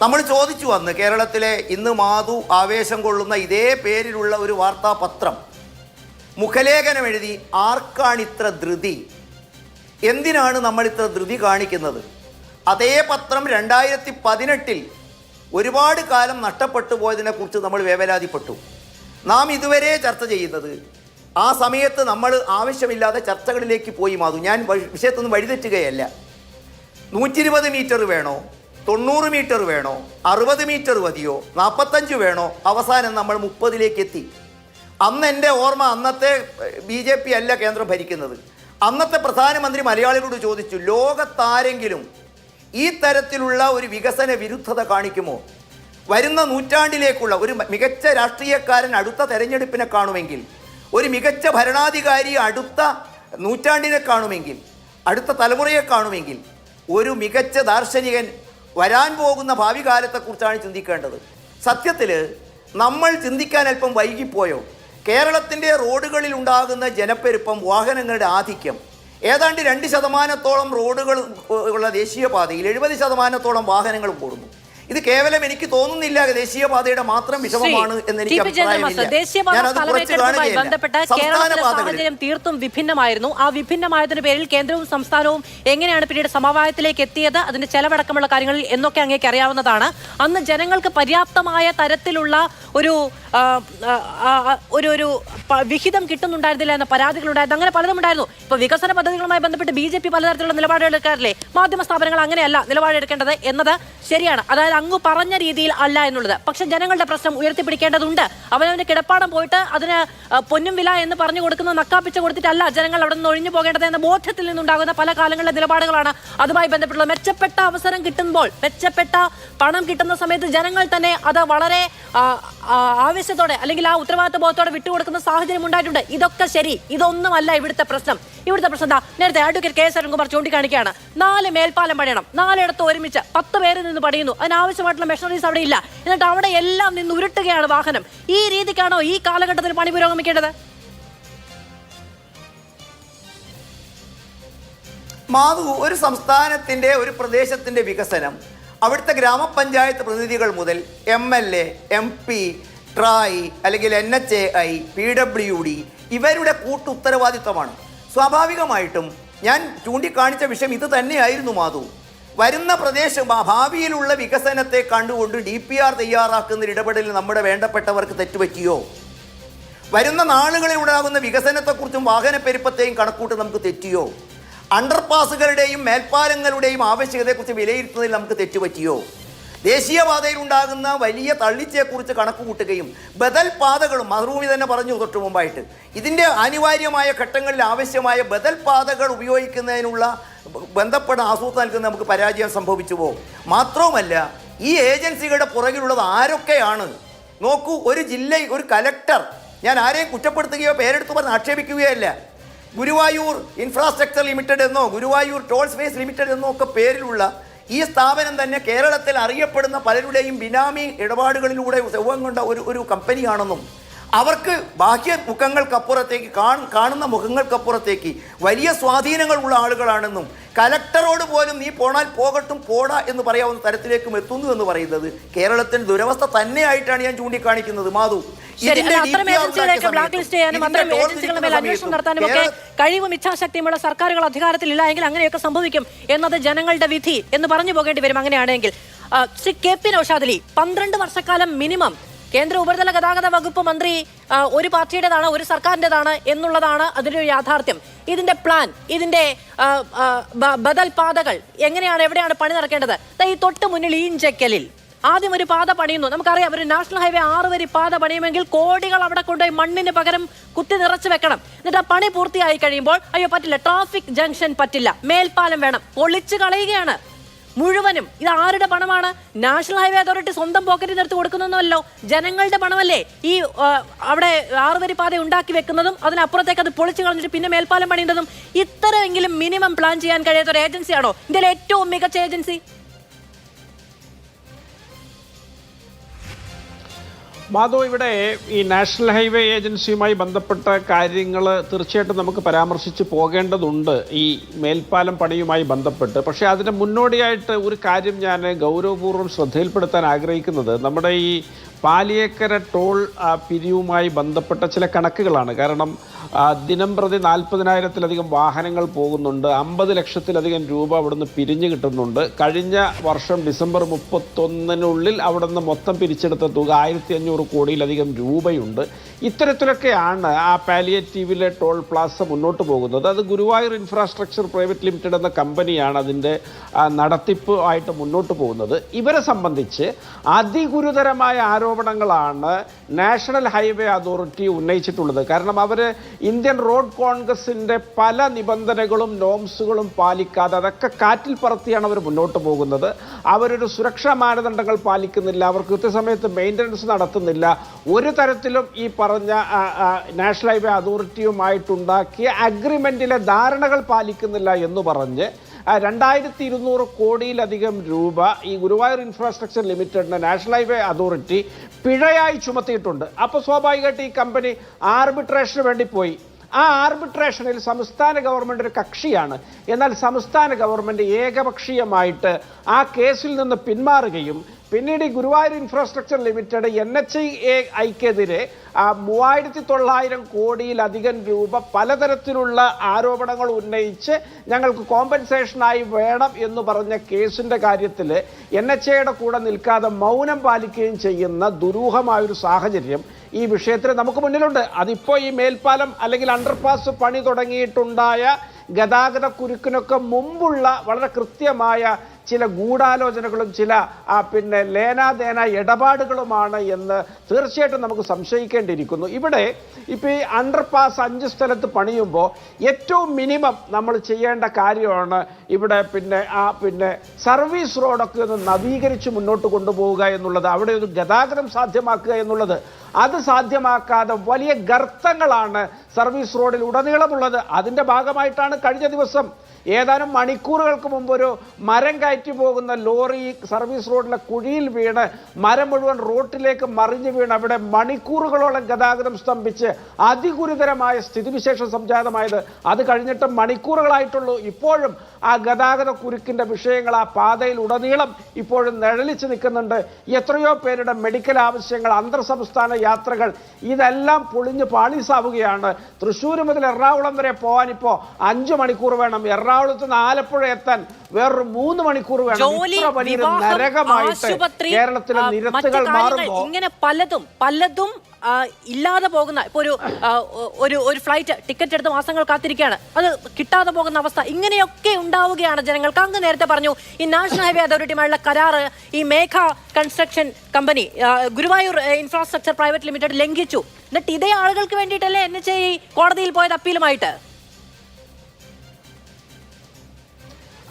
നമ്മൾ ചോദിച്ചു വന്ന് കേരളത്തിലെ ഇന്ന് മാധു ആവേശം കൊള്ളുന്ന ഇതേ പേരിലുള്ള ഒരു വാർത്താപത്രം മുഖലേഖനം എഴുതി, ആർക്കാണിത്ര ധൃതി, എന്തിനാണ് നമ്മൾ ഇത്ര ധൃതി കാണിക്കുന്നത്? അതേ പത്രം 2018 ഒരുപാട് കാലം നഷ്ടപ്പെട്ടു പോയതിനെക്കുറിച്ച് നമ്മൾ വേവലാതിപ്പെട്ടു. നാം ഇതുവരെ ചർച്ച ചെയ്യുന്നത് ആ സമയത്ത് നമ്മൾ ആവശ്യമില്ലാതെ ചർച്ചകളിലേക്ക് പോയി മാധു. ഞാൻ വിഷയത്തൊന്നും വഴിതെറ്റുകയല്ല. 120 മീറ്റർ വേണോ, 90 മീറ്റർ വേണോ, 60 മീറ്റർ മതിയോ, 45 വേണോ, അവസാനം നമ്മൾ 30 എത്തി. അന്ന് എൻ്റെ ഓർമ്മ, അന്നത്തെ BJP അല്ല കേന്ദ്രം ഭരിക്കുന്നത്, അന്നത്തെ പ്രധാനമന്ത്രി മലയാളികളോട് ചോദിച്ചു, ലോകത്താരെങ്കിലും ഈ തരത്തിലുള്ള ഒരു വികസന വിരുദ്ധത കാണിക്കുമോ? വരുന്ന നൂറ്റാണ്ടിലേക്കുള്ള ഒരു മികച്ച രാഷ്ട്രീയക്കാരൻ അടുത്ത തെരഞ്ഞെടുപ്പിനെ കാണുമെങ്കിൽ, ഒരു മികച്ച ഭരണാധികാരി അടുത്ത നൂറ്റാണ്ടിനെ കാണുമെങ്കിൽ, അടുത്ത തലമുറയെ കാണുമെങ്കിൽ, ഒരു മികച്ച ദാർശനികൻ വരാൻ പോകുന്ന ഭാവി കാലത്തെക്കുറിച്ചാണ് ചിന്തിക്കേണ്ടത്. സത്യത്തിൽ നമ്മൾ ചിന്തിക്കാൻ അല്പം വൈകിപ്പോയോ? കേരളത്തിൻ്റെ റോഡുകളിൽ ഉണ്ടാകുന്ന ജനപ്പെരുപ്പം, വാഹനങ്ങളുടെ ആധിക്യം, ഏതാണ്ട് 2% റോഡുകൾ ഉള്ള ദേശീയപാതയിൽ 70% വാഹനങ്ങളും കൂടുന്നു. ഇത് കേവലം എനിക്ക് തോന്നുന്നില്ല ദേശീയപാതയുടെ മാത്രം വിഷമമാണ് എന്ന് എനിക്ക് സാഹചര്യം തീർത്തും വിഭിന്നമായിരുന്നു. ആ വിഭിന്നമായതിന് പേരിൽ കേന്ദ്രവും സംസ്ഥാനവും എങ്ങനെയാണ് പിന്നീട് സമവായത്തിലേക്ക് എത്തിയത്, അതിന്റെ ചെലവടക്കമുള്ള കാര്യങ്ങളിൽ എന്നൊക്കെ അങ്ങേക്ക് അറിയാവുന്നതാണ്. അന്ന് ജനങ്ങൾക്ക് പര്യാപ്തമായ തരത്തിലുള്ള ഒരു വിഹിതം കിട്ടുന്നുണ്ടായിരുന്നില്ല എന്ന പരാതികളുണ്ടായിരുന്നു. അങ്ങനെ പലതും ഉണ്ടായിരുന്നു. ഇപ്പൊ വികസന പദ്ധതികളുമായി ബന്ധപ്പെട്ട് BJP പലതരത്തിലുള്ള നിലപാടുകൾ എടുക്കാറില്ലേ? മാധ്യമ സ്ഥാപനങ്ങൾ അങ്ങനെയല്ല നിലപാടെടുക്കേണ്ടത് എന്നത് ശരിയാണ്. അതായത് അങ്ങ് പറഞ്ഞ രീതിയിൽ അല്ല എന്നുള്ളത്. പക്ഷെ ജനങ്ങളുടെ പ്രശ്നം ഉയർത്തിപ്പിടിക്കേണ്ടതുണ്ട്. അവനവന് കിടപ്പാടം പോയിട്ട് അതിന് പൊന്നും വില എന്ന് പറഞ്ഞു കൊടുക്കുന്ന നക്കാപ്പിച്ച കൊടുത്തിട്ടല്ല ജനങ്ങൾ അവിടെ നിന്ന് ഒഴിഞ്ഞു പോകേണ്ടത് എന്ന ബോധ്യത്തിൽ നിന്നുണ്ടാകുന്ന പല കാലങ്ങളിലെ നിലപാടുകളാണ് അതുമായി ബന്ധപ്പെട്ടുള്ളത്. മെച്ചപ്പെട്ട അവസരം കിട്ടുമ്പോൾ, മെച്ചപ്പെട്ട പണം കിട്ടുന്ന സമയത്ത് ജനങ്ങൾ തന്നെ അത് വളരെ ആവേശത്തോടെ അല്ലെങ്കിൽ ആ ഉത്തരവാദിത്ത ബോധത്തോടെ വിട്ടുകൊടുക്കുന്ന സാഹചര്യം ഉണ്ടായിട്ടുണ്ട്. ഇതൊക്കെ ശരി, ഇതൊന്നുമല്ല ഇവിടുത്തെ പ്രശ്നം. ഇവിടുത്തെ പ്രശ്നം നേരത്തെ അഡ്വക്കേറ്റ് KS അരുൺകുമാർ ചൂണ്ടിക്കാണിക്കുകയാണ്. 4 മേൽപ്പാലം പണിയണം, 4 ഒരുമിച്ച് 10 പേരിൽ നിന്ന് പണിയുന്നു, അതിനാവശ്യമായിട്ടുള്ള മെഷീനറീസ് അവിടെ ഇല്ല, എന്നിട്ട് അവിടെ എല്ലാം നിന്ന് ഉരുട്ടുകയാണ് വാഹനം. ഈ രീതിക്കാണോ ഈ കാലഘട്ടത്തിൽ പണി പുരോഗമിക്കേണ്ടത്? മാധു, ഒരു സംസ്ഥാനത്തിൻ്റെ, ഒരു പ്രദേശത്തിൻ്റെ വികസനം അവിടുത്തെ ഗ്രാമപഞ്ചായത്ത് പ്രതിനിധികൾ മുതൽ MLA, MP, ട്രായ് അല്ലെങ്കിൽ NHAI, PWD ഇവരുടെ കൂട്ടുത്തരവാദിത്തമാണ്. സ്വാഭാവികമായിട്ടും ഞാൻ ചൂണ്ടിക്കാണിച്ച വിഷയം ഇത് തന്നെയായിരുന്നു മാധു. വരുന്ന ഭാവിയിലുള്ള വികസനത്തെ കണ്ടുകൊണ്ട് DPR തയ്യാറാക്കുന്ന ഇടപെടലിൽ നമ്മുടെ വേണ്ടപ്പെട്ടവർക്ക് തെറ്റുപറ്റിയോ? വരുന്ന നാളുകളിൽ ഉണ്ടാകുന്ന വികസനത്തെക്കുറിച്ചും വാഹനപ്പെരുപ്പത്തെയും കണക്കൂട്ട് നമുക്ക് തെറ്റിയോ? അണ്ടർപാസുകളുടെയും മേൽപ്പാലങ്ങളുടെയും ആവശ്യകതയെക്കുറിച്ച് വിലയിരുത്തുന്നതിൽ നമുക്ക് തെറ്റുപറ്റിയോ? ദേശീയപാതയിൽ ഉണ്ടാകുന്ന വലിയ തള്ളിച്ചയെക്കുറിച്ച് കണക്ക് കൂട്ടുകയും ബദൽ പാതകളും മറുഭൂമി തന്നെ പറഞ്ഞു തൊട്ട് മുമ്പായിട്ട് ഇതിൻ്റെ അനിവാര്യമായ ഘട്ടങ്ങളിൽ ആവശ്യമായ ബദൽ പാതകൾ ഉപയോഗിക്കുന്നതിനുള്ള ബന്ധപ്പെട്ട ആസൂത്രണം നൽകുന്ന നമുക്ക് പരാജയം സംഭവിച്ചു പോകും. മാത്രവുമല്ല, ഈ ഏജൻസികളുടെ പുറകിലുള്ളത് ആരൊക്കെയാണ്? നോക്കൂ, ഒരു ഒരു കലക്ടർ, ഞാൻ ആരെയും കുറ്റപ്പെടുത്തുകയോ പേരെടുത്ത് പറഞ്ഞ് ആക്ഷേപിക്കുകയല്ല, ഗുരുവായൂർ ഇൻഫ്രാസ്ട്രക്ചർ ലിമിറ്റഡ് എന്നോ ഗുരുവായൂർ ടോൾ സ്പേസ് ലിമിറ്റഡ് എന്നോ ഒക്കെ പേരിലുള്ള ഈ സ്ഥാപനം തന്നെ കേരളത്തിൽ അറിയപ്പെടുന്ന പലരുടെയും ബിനാമി ഇടപാടുകളിലൂടെ സൗഹം കൊണ്ട ഒരു കമ്പനിയാണെന്നും അവർക്ക് ബാഹ്യ മുഖങ്ങൾക്കപ്പുറത്തേക്ക് കാണുന്ന മുഖങ്ങൾക്കപ്പുറത്തേക്ക് വലിയ സ്വാധീനങ്ങളുള്ള ആളുകളാണെന്നും കലക്ടറോട് പോലും നീ പോണാൽ പോകട്ടും പോടാ എന്ന് പറയാവുന്ന തരത്തിലേക്കും എത്തുന്നു എന്ന് പറയുന്നത് കേരളത്തിന്റെ ദുരവസ്ഥ തന്നെയായിട്ടാണ് ഞാൻ ചൂണ്ടിക്കാണിക്കുന്നത്. മാധു, അത്തരം ഏജൻസികളെയൊക്കെ ബ്ലാക്ക് ലിസ്റ്റ് ചെയ്യാനും അത്തരം ഏജൻസികളുടെ മേൽ അന്വേഷണം നടത്താനും ഒക്കെ കഴിവും ഇച്ഛാശക്തിയുമുള്ള സർക്കാരുകൾ അധികാരത്തിലില്ല എങ്കിൽ അങ്ങനെയൊക്കെ സംഭവിക്കും എന്നത് ജനങ്ങളുടെ വിധി എന്ന് പറഞ്ഞു പോകേണ്ടി വരും. അങ്ങനെയാണെങ്കിൽ ശ്രീ കെ പി നൗഷാദ്, 12 വർഷക്കാലം മിനിമം കേന്ദ്ര ഉപരിതല ഗതാഗത വകുപ്പ് മന്ത്രി ഒരു പാർട്ടിയുടേതാണ്, ഒരു സർക്കാരിൻ്റെതാണ് എന്നുള്ളതാണ് അതിൻ്റെ ഒരു യാഥാർത്ഥ്യം. ഇതിന്റെ പ്ലാൻ, ഇതിന്റെ ബദൽ പാതകൾ എങ്ങനെയാണ്, എവിടെയാണ് പണി നടക്കേണ്ടത്? ഈ തൊട്ട് മുന്നിൽ ഈഞ്ചക്കലിൽ ആദ്യം ഒരു പാത പണിയുന്നു. നമുക്കറിയാം, ഒരു നാഷണൽ ഹൈവേ 6 വരി പാത പണിയുമെങ്കിൽ കോടികൾ അവിടെ കൊണ്ടുപോയി മണ്ണിന് പകരം കുത്തി നിറച്ച് വെക്കണം. എന്നിട്ട് ആ പണി പൂർത്തിയായി കഴിയുമ്പോൾ അയ്യോ പറ്റില്ല, ട്രാഫിക് ജംഗ്ഷൻ പറ്റില്ല, മേൽപ്പാലം വേണം, പൊളിച്ചു കളയുകയാണ് മുഴുവനും. ഇത് ആരുടെ പണമാണ്? നാഷണൽ ഹൈവേ അതോറിറ്റി സ്വന്തം പോക്കറ്റിൽ നിർത്തി കൊടുക്കുന്നൊന്നുമല്ലോ, ജനങ്ങളുടെ പണമല്ലേ. ഈ അവിടെ 6 വരി പാത ഉണ്ടാക്കി വെക്കുന്നതും അതിനപ്പുറത്തേക്ക് അത് പൊളിച്ചു കളഞ്ഞിട്ട് പിന്നെ മേൽപ്പാലം പണിയുന്നതും ഇത്രയെങ്കിലും മിനിമം പ്ലാൻ ചെയ്യാൻ കഴിയാത്ത ഒരു ഏജൻസിയാണോ ഇന്ത്യയിലെ ഏറ്റവും മികച്ച ഏജൻസി? മാധവ്, ഇവിടെ ഈ നാഷണൽ ഹൈവേ ഏജൻസിയുമായി ബന്ധപ്പെട്ട കാര്യങ്ങൾ തീർച്ചയായിട്ടും നമുക്ക് പരാമർശിച്ച് പോകേണ്ടതുണ്ട് ഈ മേൽപ്പാലം പണിയുമായി ബന്ധപ്പെട്ട്. പക്ഷേ അതിന് മുന്നോടിയായിട്ട് ഒരു കാര്യം ഞാൻ ഗൗരവപൂർവ്വം ശ്രദ്ധയിൽപ്പെടുത്താൻ ആഗ്രഹിക്കുന്നത് നമ്മുടെ ഈ പാലിയേക്കര ടോൾ പിരിവുമായി ബന്ധപ്പെട്ട ചില കണക്കുകളാണ്. കാരണം ദിനം പ്രതി 40,000-ത്തിലധികം വാഹനങ്ങൾ പോകുന്നുണ്ട്, 50 ലക്ഷത്തിലധികം രൂപ അവിടുന്ന് പിരിഞ്ഞു കിട്ടുന്നുണ്ട്. കഴിഞ്ഞ വർഷം ഡിസംബർ 31-നുള്ളിൽ അവിടുന്ന് മൊത്തം പിരിച്ചെടുത്ത തുക 1,500 കോടിയിലധികം രൂപയുണ്ട്. ഇത്തരത്തിലൊക്കെയാണ് ആ പാലിയേറ്റീവിലെ ടോൾ പ്ലാസ മുന്നോട്ട് പോകുന്നത്. അത് ഗുരുവായൂർ ഇൻഫ്രാസ്ട്രക്ചർ പ്രൈവറ്റ് ലിമിറ്റഡ് എന്ന കമ്പനിയാണ് അതിൻ്റെ നടത്തിപ്പ് ആയിട്ട് മുന്നോട്ട് പോകുന്നത്. ഇവരെ സംബന്ധിച്ച് അതിഗുരുതരമായ ആരോപണങ്ങളാണ് നാഷണൽ ഹൈവേ അതോറിറ്റി ഉന്നയിച്ചിട്ടുള്ളത്. കാരണം അവർ ഇന്ത്യൻ റോഡ് കോൺഗ്രസിൻ്റെ പല നിബന്ധനകളും നോംസുകളും പാലിക്കാതെ അതൊക്കെ കാറ്റിൽ പറത്തിയാണ് അവർ മുന്നോട്ട് പോകുന്നത്. അവരൊരു സുരക്ഷാ മാനദണ്ഡങ്ങൾ പാലിക്കുന്നില്ല, അവർ കൃത്യസമയത്ത് മെയിൻ്റനൻസ് നടത്തുന്നില്ല, ഒരു തരത്തിലും ഈ പറഞ്ഞ നാഷണൽ ഹൈവേ അതോറിറ്റിയുമായിട്ടുണ്ടാക്കിയ അഗ്രിമെൻറ്റിലെ ധാരണകൾ പാലിക്കുന്നില്ല എന്ന് പറഞ്ഞ് 2,200 കോടിയിലധികം രൂപ ഈ ഗുരുവായൂർ ഇൻഫ്രാസ്ട്രക്ചർ ലിമിറ്റഡിന് നാഷണൽ ഹൈവേ അതോറിറ്റി പിഴയായി ചുമത്തിയിട്ടുണ്ട്. അപ്പോൾ സ്വാഭാവികമായിട്ട് ഈ കമ്പനി ആർബിട്രേഷന് വേണ്ടി പോയി. ആ ആർബിട്രേഷനിൽ സംസ്ഥാന ഗവൺമെൻറ് ഒരു കക്ഷിയാണ്. എന്നാൽ സംസ്ഥാന ഗവൺമെൻറ് ഏകപക്ഷീയമായിട്ട് ആ കേസിൽ നിന്ന് പിന്മാറുകയും പിന്നീട് ഈ ഗുരുവായൂർ ഇൻഫ്രാസ്ട്രക്ചർ ലിമിറ്റഡ് NHAIക്കെതിരെ 3,900 കോടിയിലധികം രൂപ പലതരത്തിലുള്ള ആരോപണങ്ങൾ ഉന്നയിച്ച് ഞങ്ങൾക്ക് കോമ്പൻസേഷനായി വേണം എന്ന് പറഞ്ഞ കേസിൻ്റെ കാര്യത്തിൽ NHAയുടെ കൂടെ നിൽക്കാതെ മൗനം പാലിക്കുകയും ചെയ്യുന്ന ദുരൂഹമായൊരു സാഹചര്യം ഈ വിഷയത്തിൽ നമുക്ക് മുന്നിലുണ്ട്. അതിപ്പോൾ ഈ മേൽപ്പാലം അല്ലെങ്കിൽ അണ്ടർപാസ് പണി തുടങ്ങിയിട്ടുണ്ടായ ഗതാഗത കുരുക്കിനൊക്കെ മുമ്പുള്ള വളരെ കൃത്യമായ ചില ഗൂഢാലോചനകളും ചില ലേനാദേന ഇടപാടുകളുമാണ് എന്ന് തീർച്ചയായിട്ടും നമുക്ക് സംശയിക്കേണ്ടിയിരിക്കുന്നു. ഇവിടെ ഇപ്പോൾ ഈ അണ്ടർപാസ് 5 സ്ഥലത്ത് പണിയുമ്പോൾ ഏറ്റവും മിനിമം നമ്മൾ ചെയ്യേണ്ട കാര്യമാണ് ഇവിടെ സർവീസ് റോഡൊക്കെ ഒന്ന് നവീകരിച്ച് മുന്നോട്ട് കൊണ്ടുപോവുക എന്നുള്ളത്, അവിടെ ഒരു ഗതാഗതം സാധ്യമാക്കുക എന്നുള്ളത്. അത് സാധ്യമാക്കാതെ വലിയ ഗർത്തങ്ങളാണ് സർവീസ് റോഡിൽ ഉടനീളമുള്ളത്. അതിൻ്റെ ഭാഗമായിട്ടാണ് കഴിഞ്ഞ ദിവസം ഏതാനും മണിക്കൂറുകൾക്ക് മുമ്പ് ഒരു മരം കയറ്റി പോകുന്ന ലോറി സർവീസ് റോഡിലെ കുഴിയിൽ വീണ് മരം മുഴുവൻ റോഡിലേക്ക് മറിഞ്ഞു വീണ് അവിടെ മണിക്കൂറുകളോളം ഗതാഗതം സ്തംഭിച്ച് അതിഗുരുതരമായ സ്ഥിതിവിശേഷം സംജാതമായത്. അത് കഴിഞ്ഞിട്ട് മണിക്കൂറുകളായിട്ടുള്ളൂ. ഇപ്പോഴും ആ ഗതാഗത കുരുക്കിൻ്റെ വിഷയങ്ങൾ ആ പാതയിൽ ഉടനീളം ഇപ്പോഴും നിഴലിച്ച് നിൽക്കുന്നുണ്ട്. എത്രയോ പേരുടെ മെഡിക്കൽ ആവശ്യങ്ങൾ, അന്തർ സംസ്ഥാന യാത്രകൾ, ഇതെല്ലാം പൊളിഞ്ഞ് പാളീസാവുകയാണ്. തൃശ്ശൂർ മുതൽ എറണാകുളം വരെ പോകാൻ ഇപ്പോൾ 5 മണിക്കൂർ വേണം. എറണാകുളത്ത് നിന്ന് ആലപ്പുഴ എത്താൻ വേറൊരു 3 മണിക്കൂർ വേണം. ഇത്ര വലിയൊരു നരകമായിട്ട് കേരളത്തിലെ നിരത്തുകൾ മാറുമ്പോൾ ഇങ്ങനെ പലതും ഇല്ലാതെ പോകുന്ന, ഇപ്പോൾ ഒരു ഫ്ലൈറ്റ് ടിക്കറ്റ് എടുത്ത് മാസങ്ങൾ കാത്തിരിക്കുകയാണ്, അത് കിട്ടാതെ പോകുന്ന അവസ്ഥ, ഇങ്ങനെയൊക്കെ ഉണ്ടാവുകയാണ് ജനങ്ങൾക്ക്. അങ്ങ് നേരത്തെ പറഞ്ഞു ഈ നാഷണൽ ഹൈവേ അതോറിറ്റിയുമായുള്ള കരാറ് ഈ Megha construction company Guruvayur infrastructure private limited ലംഘിച്ചു. എന്നിട്ട് ഇതേ ആളുകൾക്ക് വേണ്ടിയിട്ടല്ലേ NHAI കോടതിയിൽ പോയത് അപ്പീലുമായിട്ട്?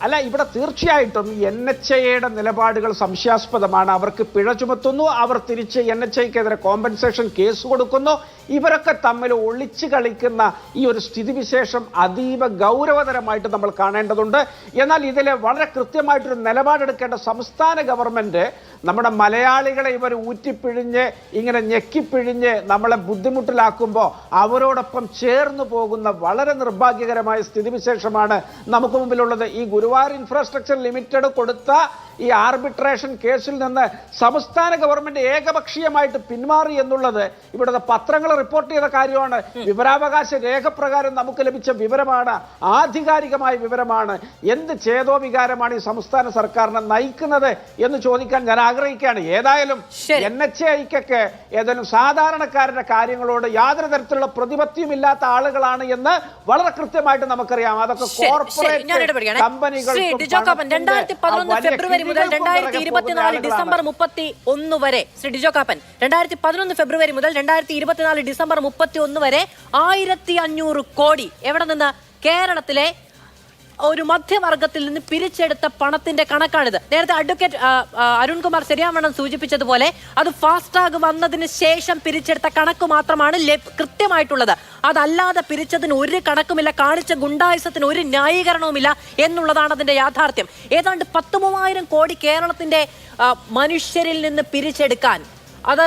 അല്ല, ഇവിടെ തീർച്ചയായിട്ടും NHAയുടെ നിലപാടുകൾ സംശയാസ്പദമാണ്. അവർക്ക് പിഴ ചുമത്തുന്നു, അവർ തിരിച്ച് NHAയ്ക്കെതിരെ കോമ്പൻസേഷൻ കേസ് കൊടുക്കുന്നു. ഇവരൊക്കെ തമ്മിൽ ഒളിച്ചു കളിക്കുന്ന ഈ ഒരു സ്ഥിതിവിശേഷം അതീവ ഗൗരവതരമായിട്ട് നമ്മൾ കാണേണ്ടതുണ്ട്. എന്നാൽ ഇതിലെ വളരെ കൃത്യമായിട്ടൊരു നിലപാടെടുക്കേണ്ട സംസ്ഥാന ഗവൺമെൻറ് നമ്മുടെ മലയാളികളെ ഇവർ ഊറ്റിപ്പിഴിഞ്ഞ് ഇങ്ങനെ ഞെക്കിപ്പിഴിഞ്ഞ് നമ്മളെ ബുദ്ധിമുട്ടിലാക്കുമ്പോൾ അവരോടൊപ്പം ചേർന്ന് പോകുന്ന വളരെ നിർഭാഗ്യകരമായ സ്ഥിതിവിശേഷമാണ് നമുക്ക് മുമ്പിലുള്ളത്. ഈ ഗുരുവായൂർ ഇൻഫ്രാസ്ട്രക്ചർ ലിമിറ്റഡ് കൊടുത്ത ഈ ആർബിട്രേഷൻ കേസിൽ നിന്ന് സംസ്ഥാന ഗവൺമെന്റ് ഏകപക്ഷീയമായിട്ട് പിന്മാറി എന്നുള്ളത് ഇവിടുത്തെ പത്രങ്ങൾ റിപ്പോർട്ട് ചെയ്ത കാര്യമാണ്. വിവരാവകാശ രേഖ പ്രകാരം നമുക്ക് ലഭിച്ച വിവരമാണ്, ആധികാരികമായ വിവരമാണ്. എന്ത് ചേതോവികാരമാണ് ഈ സംസ്ഥാന സർക്കാരിനെ നയിക്കുന്നത് എന്ന് ചോദിക്കാൻ ഞാൻ ആഗ്രഹിക്കുകയാണ്. ഏതായാലും NHAIക്കൊക്കെ ഏതായാലും സാധാരണക്കാരുടെ കാര്യങ്ങളോട് യാതൊരു തരത്തിലുള്ള പ്രതിപത്തിയും ഇല്ലാത്ത ആളുകളാണ് എന്ന് വളരെ കൃത്യമായിട്ട് നമുക്കറിയാം. അതൊക്കെ കോർപ്പറേറ്റ് കമ്പനികൾ ഫെബ്രുവരി മുതൽ 2024 ഡിസംബർ 31 വരെ ശ്രീ ഡിജോ കാപ്പൻ 2011 ഫെബ്രുവരി മുതൽ 2024 ഡിസംബർ 31 വരെ 1500 കോടി എവിടെ നിന്ന്? കേരളത്തിലെ ഒരു മധ്യവർഗത്തിൽ നിന്ന് പിരിച്ചെടുത്ത പണത്തിന്റെ കണക്കാണിത്. നേരത്തെ അഡ്വക്കേറ്റ് അരുൺകുമാർ ശരിയാവണ്ണം സൂചിപ്പിച്ചതുപോലെ അത് ഫാസ്ടാഗ് വന്നതിന് ശേഷം പിരിച്ചെടുത്ത കണക്ക് മാത്രമാണ് കൃത്യമായിട്ടുള്ളത്. അതല്ലാതെ പിരിച്ചതിന് ഒരു കണക്കുമില്ല, കാണിച്ച ഗുണ്ടായുസത്തിന് ഒരു ന്യായീകരണവുമില്ല എന്നുള്ളതാണ് അതിന്റെ യാഥാർത്ഥ്യം. ഏതാണ്ട് 10,000 കോടി കേരളത്തിന്റെ മനുഷ്യരിൽ നിന്ന് പിരിച്ചെടുക്കാൻ, അത്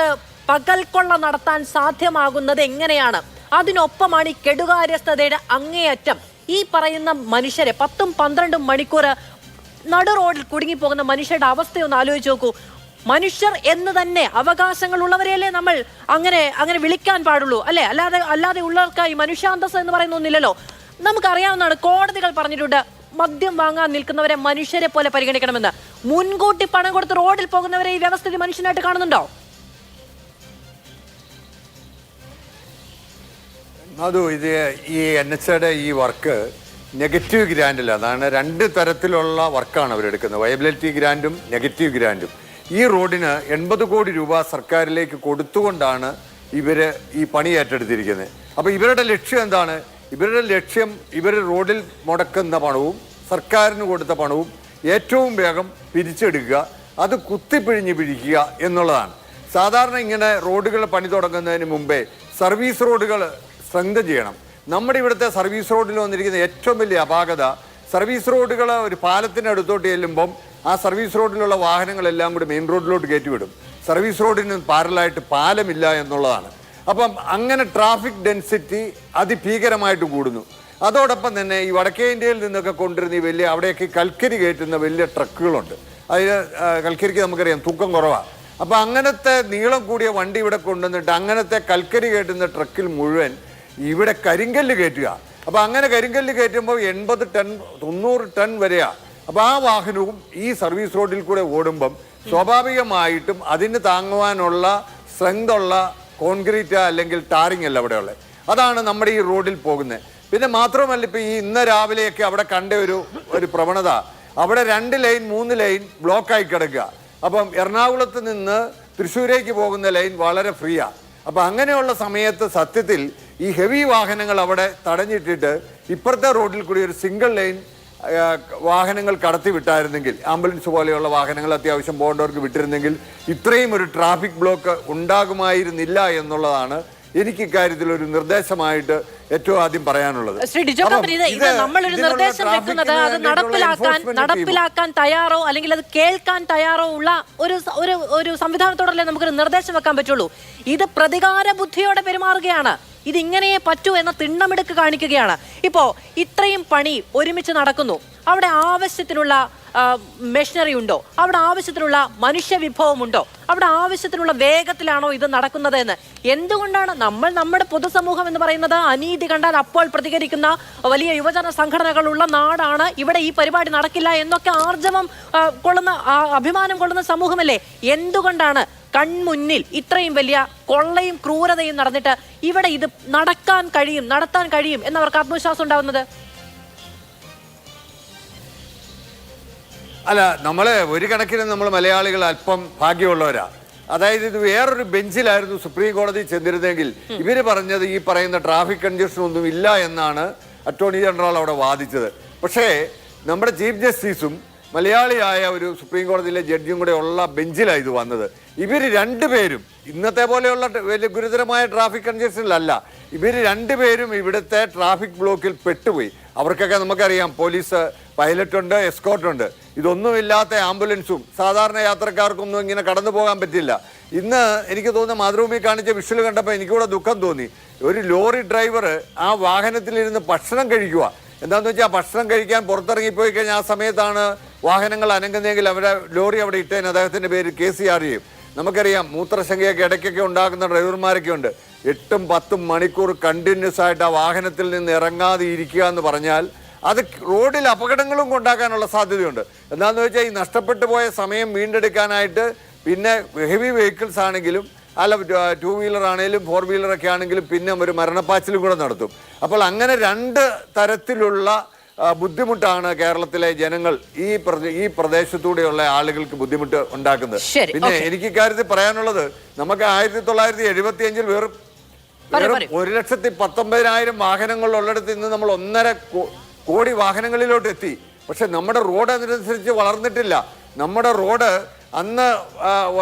പകൽക്കൊള്ള നടത്താൻ സാധ്യമാകുന്നത് എങ്ങനെയാണ്? അതിനൊപ്പമാണ് ഈ കെടുകാര്യസ്ഥതയുടെ അങ്ങേയറ്റം. ഈ പറയുന്ന മനുഷ്യരെ 10-12 മണിക്കൂർ നടു റോഡിൽ കുടുങ്ങിപ്പോകുന്ന മനുഷ്യരുടെ അവസ്ഥയൊന്ന് ആലോചിച്ച് നോക്കൂ. മനുഷ്യർ എന്ന് തന്നെ അവകാശങ്ങളുള്ളവരെയല്ലേ നമ്മൾ അങ്ങനെ വിളിക്കാൻ പാടുള്ളൂ, അല്ലെ? അല്ലാതെ ഉള്ളവർക്ക് ഈ മനുഷ്യാന്തസ് എന്ന് പറയുന്ന ഒന്നില്ലല്ലോ. നമുക്കറിയാവുന്നതാണ്, കോടതികൾ പറഞ്ഞിട്ടുണ്ട് മദ്യം വാങ്ങാൻ നിൽക്കുന്നവരെ മനുഷ്യരെ പോലെ പരിഗണിക്കണമെന്ന്. മുൻകൂട്ടി പണം കൊടുത്ത് റോഡിൽ പോകുന്നവരെ ഈ വ്യവസ്ഥിതി മനുഷ്യനായിട്ട് കാണുന്നുണ്ടോ? അത് ഇത് ഈ NHAIയുടെ ഈ വർക്ക് നെഗറ്റീവ് ഗ്രാൻഡിൽ, അതാണ് 2 തരത്തിലുള്ള വർക്കാണ് അവരെടുക്കുന്നത്, വയബിലിറ്റി ഗ്രാൻഡും നെഗറ്റീവ് ഗ്രാൻഡും. ഈ റോഡിന് 80 കോടി രൂപ സർക്കാരിലേക്ക് കൊടുത്തുകൊണ്ടാണ് ഇവർ ഈ പണി ഏറ്റെടുത്തിരിക്കുന്നത്. അപ്പോൾ ഇവരുടെ ലക്ഷ്യം എന്താണ്? ഇവരുടെ ലക്ഷ്യം ഇവർ റോഡിൽ മുടക്കുന്ന പണവും സർക്കാരിന് കൊടുത്ത പണവും ഏറ്റവും വേഗം പിരിച്ചെടുക്കുക, അത് കുത്തിപ്പിഴിഞ്ഞ് പിഴിക്കുക എന്നുള്ളതാണ്. സാധാരണ ഇങ്ങനെ റോഡുകൾ പണി തുടങ്ങുന്നതിന് മുമ്പേ സർവീസ് റോഡുകൾ സ്ട്രെങ്തൻ ചെയ്യണം. നമ്മുടെ ഇവിടുത്തെ സർവീസ് റോഡിൽ വന്നിരിക്കുന്ന ഏറ്റവും വലിയ അപാകത, സർവീസ് റോഡുകൾ ഒരു പാലത്തിൻ്റെ അടുത്തോട്ട് ചെല്ലുമ്പം ആ സർവീസ് റോഡിലുള്ള വാഹനങ്ങളെല്ലാം കൂടി മെയിൻ റോഡിലോട്ട് കയറ്റിവിടും. സർവീസ് റോഡിന് പാരലായിട്ട് പാലമില്ല എന്നുള്ളതാണ്. അപ്പം അങ്ങനെ ട്രാഫിക് ഡെൻസിറ്റി അതിഭീകരമായിട്ട് കൂടുന്നു. അതോടൊപ്പം തന്നെ ഈ വടക്കേ ഇന്ത്യയിൽ നിന്നൊക്കെ കൊണ്ടുവരുന്ന ഈ വലിയ, അവിടെയൊക്കെ കൽക്കരി കയറ്റുന്ന വലിയ ട്രക്കുകളുണ്ട്. അതിൽ കൽക്കരിക്ക് നമുക്കറിയാം തൂക്കം കുറവാണ്. അപ്പോൾ അങ്ങനത്തെ നീളം കൂടിയ വണ്ടി ഇവിടെ കൊണ്ടുവന്നിട്ട് അങ്ങനത്തെ കൽക്കരി കയറ്റുന്ന ട്രക്കിൽ മുഴുവൻ ഇവിടെ കരിങ്കല്ല് കയറ്റുക. അപ്പോൾ അങ്ങനെ കരിങ്കല്ല് കയറ്റുമ്പോൾ 80 ടൺ 90 ടൺ വരെയാണ്. അപ്പോൾ ആ വാഹനവും ഈ സർവീസ് റോഡിൽ കൂടെ ഓടുമ്പം സ്വാഭാവികമായിട്ടും അതിന് താങ്ങുവാനുള്ള സ്ട്രെങ്ത് ഉള്ള കോൺക്രീറ്റ് അല്ലെങ്കിൽ ടാറിങ് അല്ല അവിടെ ഉള്ളത്. അതാണ് നമ്മുടെ ഈ റോഡിൽ പോകുന്നത്. പിന്നെ മാത്രമല്ല, ഇപ്പോൾ ഈ ഇന്ന് രാവിലെയൊക്കെ അവിടെ കണ്ട ഒരു പ്രവണത, അവിടെ 2 ലൈൻ 3 ലൈൻ ബ്ലോക്കായി കിടക്കുക. അപ്പം എറണാകുളത്ത് നിന്ന് തൃശ്ശൂരേക്ക് പോകുന്ന ലൈൻ വളരെ ഫ്രീയാണ്. അപ്പം അങ്ങനെയുള്ള സമയത്ത് സത്യത്തിൽ ഈ ഹെവി വാഹനങ്ങൾ അവിടെ തടഞ്ഞിട്ടിട്ട് ഇപ്പുറത്തെ റോഡിൽ കൂടി ഒരു സിംഗിൾ ലൈൻ വാഹനങ്ങൾ കടത്തി വിട്ടായിരുന്നെങ്കിൽ, ആംബുലൻസ് പോലെയുള്ള വാഹനങ്ങൾ അത്യാവശ്യം പോകേണ്ടവർക്ക് വിട്ടിരുന്നെങ്കിൽ ഇത്രയും ഒരു ട്രാഫിക് ബ്ലോക്ക് ഉണ്ടാകുമായിരുന്നില്ല എന്നുള്ളതാണ് എനിക്ക് ഇക്കാര്യത്തിൽ ഒരു നിർദ്ദേശമായിട്ട് ഏറ്റവും ആദ്യം പറയാനുള്ളത്. ശ്രീ ഡിജോ കാപ്പൻ, ഇത് നമ്മളൊരു നിർദ്ദേശം വെക്കുന്നത് അത് നടപ്പിലാക്കാൻ തയ്യാറോ അല്ലെങ്കിൽ അത് കേൾക്കാൻ തയ്യാറോ ഉള്ള ഒരു സംവിധാനത്തോടല്ലേ നമുക്കൊരു നിർദ്ദേശം വെക്കാൻ പറ്റുള്ളൂ. ഇത് പ്രതികാര ബുദ്ധിയോടെ പെരുമാറുകയാണ്. ഇതിങ്ങനെയേ പറ്റൂ എന്ന തിണ്ണമെടുക്ക് കാണിക്കുകയാണ്. ഇപ്പോ ഇത്രയും പണി ഒരുമിച്ച് നടക്കുന്നു, അവിടെ ആവശ്യത്തിനുള്ള മെഷീനറി ഉണ്ടോ? അവിടെ ആവശ്യത്തിനുള്ള മനുഷ്യവിഭവമുണ്ടോ? അവിടെ ആവശ്യത്തിനുള്ള വേഗത്തിലാണോ ഇത് നടക്കുന്നത് എന്ന്? എന്തുകൊണ്ടാണ് നമ്മുടെ പൊതുസമൂഹം എന്ന് പറയുന്നത് അനീതി കണ്ടാൽ അപ്പോൾ പ്രതികരിക്കുന്ന വലിയ യുവജന സംഘടനകളുള്ള നാടാണ്. ഇവിടെ ഈ പരിപാടി നടക്കില്ല എന്നൊക്കെ ആർജവം കൊള്ളുന്ന, അഭിമാനം കൊള്ളുന്ന സമൂഹമല്ലേ? എന്തുകൊണ്ടാണ് കൺമുന്നിൽ ഇത്രയും വലിയ കൊള്ളയും ക്രൂരതയും നടന്നിട്ട് ഇവിടെ ഇത് നടത്താൻ കഴിയും എന്നവർക്ക് ആത്മവിശ്വാസം ഉണ്ടാവുന്നത്? അല്ല, നമ്മളെ ഒരു കണക്കിന് നമ്മൾ മലയാളികൾ അല്പം ഭാഗ്യമുള്ളവരാ. അതായത് ഇത് വേറൊരു ബെഞ്ചിലായിരുന്നു സുപ്രീം കോടതി ചെന്നിരുന്നെങ്കിൽ ഇവര് പറഞ്ഞത് ഈ പറയുന്ന ട്രാഫിക് കൺജഷൻ ഒന്നും ഇല്ല എന്നാണ് അറ്റോർണി ജനറൽ അവിടെ വാദിച്ചത്. പക്ഷേ നമ്മുടെ ചീഫ് ജസ്റ്റിസും മലയാളിയായ ഒരു സുപ്രീം കോടതിയിലെ ജഡ്ജിയും കൂടെ ഉള്ള ബെഞ്ചിലാണ് ഇത് വന്നത്. ഇവർ രണ്ടുപേരും ഇന്നത്തെ പോലെയുള്ള വലിയ ഗുരുതരമായ ട്രാഫിക് കൺജഷനിലല്ല, ഇവർ രണ്ടുപേരും ഇവിടുത്തെ ട്രാഫിക് ബ്ലോക്കിൽ പെട്ടുപോയി. അവർക്കൊക്കെ നമുക്കറിയാം, പോലീസ് പൈലറ്റ് ഉണ്ട്, എസ്കോർട്ട് ഉണ്ട്. ഇതൊന്നുമില്ലാത്ത ആംബുലൻസും സാധാരണ യാത്രക്കാർക്കൊന്നും ഇങ്ങനെ കടന്നു പോകാൻ പറ്റില്ല. ഇന്ന് എനിക്ക് തോന്നുന്നു മാതൃഭൂമി കാണിച്ച വിഷ്വൽ കണ്ടപ്പോൾ എനിക്കൂടെ ദുഃഖം തോന്നി. ഒരു ലോറി ഡ്രൈവർ ആ വാഹനത്തിലിരുന്ന് ഭക്ഷണം കഴിക്കുക. എന്താണെന്ന് വെച്ചാൽ ഭക്ഷണം കഴിക്കാൻ പുറത്തിറങ്ങിപ്പോയി കഴിഞ്ഞാൽ ആ സമയത്താണ് വാഹനങ്ങൾ അനങ്ങുന്നതെങ്കിൽ അവരെ ലോറി അവിടെ ഇട്ടേന്. അദ്ദേഹത്തിൻ്റെ പേര് KCRA. നമുക്കറിയാം മൂത്രശങ്കയൊക്കെ ഇടയ്ക്കൊക്കെ ഉണ്ടാക്കുന്ന ഡ്രൈവർമാരൊക്കെ ഉണ്ട്. 8-10 മണിക്കൂർ കണ്ടിന്യൂസ് ആയിട്ട് ആ വാഹനത്തിൽ നിന്ന് ഇറങ്ങാതെ ഇരിക്കുക എന്ന് പറഞ്ഞാൽ അത് റോഡിൽ അപകടങ്ങളും ഉണ്ടാക്കാനുള്ള സാധ്യതയുണ്ട്. എന്താണെന്ന് വെച്ചാൽ ഈ നഷ്ടപ്പെട്ടു പോയ സമയം വീണ്ടെടുക്കാനായിട്ട് പിന്നെ ഹെവി വെഹിക്കിൾസ് ആണെങ്കിലും അല്ല 2 വീലർ ആണെങ്കിലും 4 വീലറൊക്കെ ആണെങ്കിലും പിന്നെ ഒരു മരണപ്പാച്ചിലും കൂടെ നടത്തും. അപ്പോൾ അങ്ങനെ 2 തരത്തിലുള്ള ബുദ്ധിമുട്ടാണ് കേരളത്തിലെ ജനങ്ങൾ ഈ പ്രദേശത്തൂടെയുള്ള ആളുകൾക്ക് ബുദ്ധിമുട്ട് ഉണ്ടാക്കുന്നത്. പിന്നെ എനിക്ക് ഇക്കാര്യത്തിൽ പറയാനുള്ളത്, നമുക്ക് 1975 വെറും 1,19,000 വാഹനങ്ങൾ ഉള്ളിടത്ത് ഇന്ന് നമ്മൾ 1.5 കോടി വാഹനങ്ങളിലോട്ട് എത്തി. പക്ഷെ നമ്മുടെ റോഡ് അതിനനുസരിച്ച് വളർന്നിട്ടില്ല. നമ്മുടെ റോഡ് അന്ന്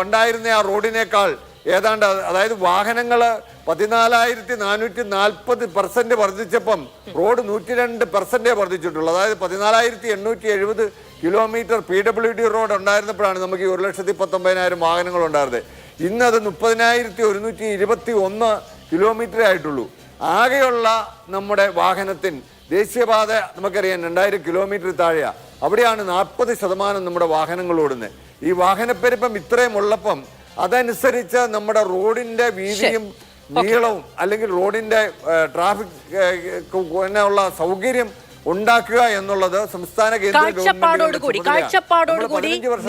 ഉണ്ടായിരുന്ന ആ റോഡിനേക്കാൾ ഏതാണ്ട്, അതായത് വാഹനങ്ങൾ 14,440% വർദ്ധിച്ചപ്പം റോഡ് 102% വർദ്ധിച്ചിട്ടുള്ളൂ. അതായത് 14,870 കിലോമീറ്റർ PWD റോഡ് ഉണ്ടായിരുന്നപ്പോഴാണ് നമുക്ക് ഈ 1,19,000 വാഹനങ്ങൾ ഉണ്ടായിരുന്നത്. ഇന്നത് 30,121 കിലോമീറ്ററേ ആയിട്ടുള്ളൂ. ആകെയുള്ള നമ്മുടെ വാഹനത്തിന് ദേശീയപാത നമുക്കറിയാം 2000 കിലോമീറ്റർ താഴെയാണ്. അവിടെയാണ് 40% നമ്മുടെ വാഹനങ്ങൾ ഓടുന്നത്. ഈ വാഹനപ്പെരുപ്പം ഇത്രയും ഉള്ളപ്പം അതനുസരിച്ച് നമ്മുടെ റോഡിന്റെ വീതിയും നീളവും അല്ലെങ്കിൽ റോഡിന്റെ ട്രാഫിക് ഉള്ള സൗകര്യം ഉണ്ടാക്കുക എന്നുള്ളത് സംസ്ഥാന കാഴ്ചപ്പാടോടുകൂടി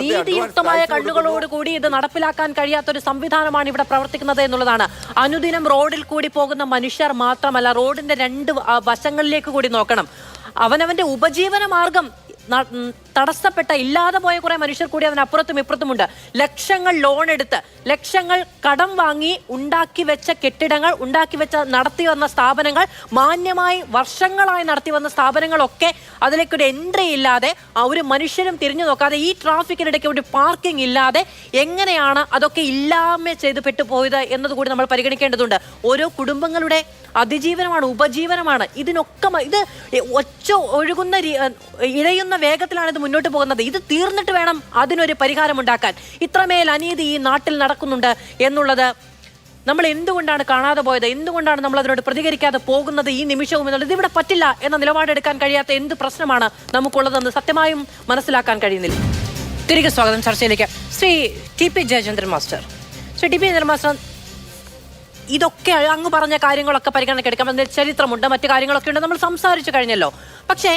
നീതിയുക്തമായ കണ്ണുകളോടുകൂടി ഇത് നടപ്പിലാക്കാൻ കഴിയാത്തൊരു സംവിധാനമാണ് ഇവിടെ പ്രവർത്തിക്കുന്നത് എന്നുള്ളതാണ്. അനുദിനം റോഡിൽ കൂടി പോകുന്ന മനുഷ്യർ മാത്രമല്ല, റോഡിന്റെ 2 വശങ്ങളിലേക്ക് കൂടി നോക്കണം. അവനവന്റെ ഉപജീവന മാർഗം തടസ്സപ്പെട്ട ഇല്ലാതെ പോയ കുറെ മനുഷ്യർ കൂടി അതിനപ്പുറത്തും ഇപ്പുറത്തുമുണ്ട്. ലക്ഷങ്ങൾ ലോൺ എടുത്ത്, ലക്ഷങ്ങൾ കടം വാങ്ങി ഉണ്ടാക്കി വെച്ച കെട്ടിടങ്ങൾ, ഉണ്ടാക്കി വെച്ച നടത്തി വന്ന സ്ഥാപനങ്ങൾ, മാന്യമായി വർഷങ്ങളായി നടത്തി വന്ന സ്ഥാപനങ്ങളൊക്കെ അതിലേക്കൊരു എൻട്രി ഇല്ലാതെ, ഒരു മനുഷ്യരും തിരിഞ്ഞു നോക്കാതെ, ഈ ട്രാഫിക്കിനിടയ്ക്ക് ഒരു പാർക്കിംഗ് ഇല്ലാതെ എങ്ങനെയാണ് അതൊക്കെ ഇല്ലായ്മ ചെയ്ത് പെട്ടുപോയത് എന്നതുകൂടി നമ്മൾ പരിഗണിക്കേണ്ടതുണ്ട്. ഓരോ കുടുംബങ്ങളുടെ അതിജീവനമാണ്, ഉപജീവനമാണ്. ഇതിനൊക്കെ ഇത് ഒഴുകുന്ന ഇഴയുന്ന വേഗത്തിലാണ് ഇത് മുന്നോട്ട് പോകുന്നത്. ഇത് തീർന്നിട്ട് വേണം അതിനൊരു പരിഹാരമുണ്ടാക്കാൻ. ഇത്രമേൽ അനീതി ഈ നാട്ടിൽ നടക്കുന്നുണ്ട് എന്നുള്ളത് നമ്മൾ എന്തുകൊണ്ടാണ് കാണാതെ പോയത്? എന്തുകൊണ്ടാണ് നമ്മൾ അതിനോട് പ്രതികരിക്കാതെ പോകുന്നത് ഈ നിമിഷവും എന്നുള്ളത്? ഇതിവിടെ പറ്റില്ല എന്ന നിലപാടെടുക്കാൻ കഴിയാത്ത എന്ത് പ്രശ്നമാണ് നമുക്കുള്ളതെന്ന് സത്യമായും മനസ്സിലാക്കാൻ കഴിയുന്നില്ല. തിരികെ സ്വാഗതം ചർച്ചയിലേക്ക്. Shri TP Jayachandran master. ഇതൊക്കെ അങ്ങ് പറഞ്ഞ കാര്യങ്ങളൊക്കെ പരിഗണനയ്ക്കെടുക്കാം. അതിന്റെ ചരിത്രമുണ്ട്, മറ്റു കാര്യങ്ങളൊക്കെ ഉണ്ട്, നമ്മൾ സംസാരിച്ചു കഴിഞ്ഞല്ലോ. പക്ഷേ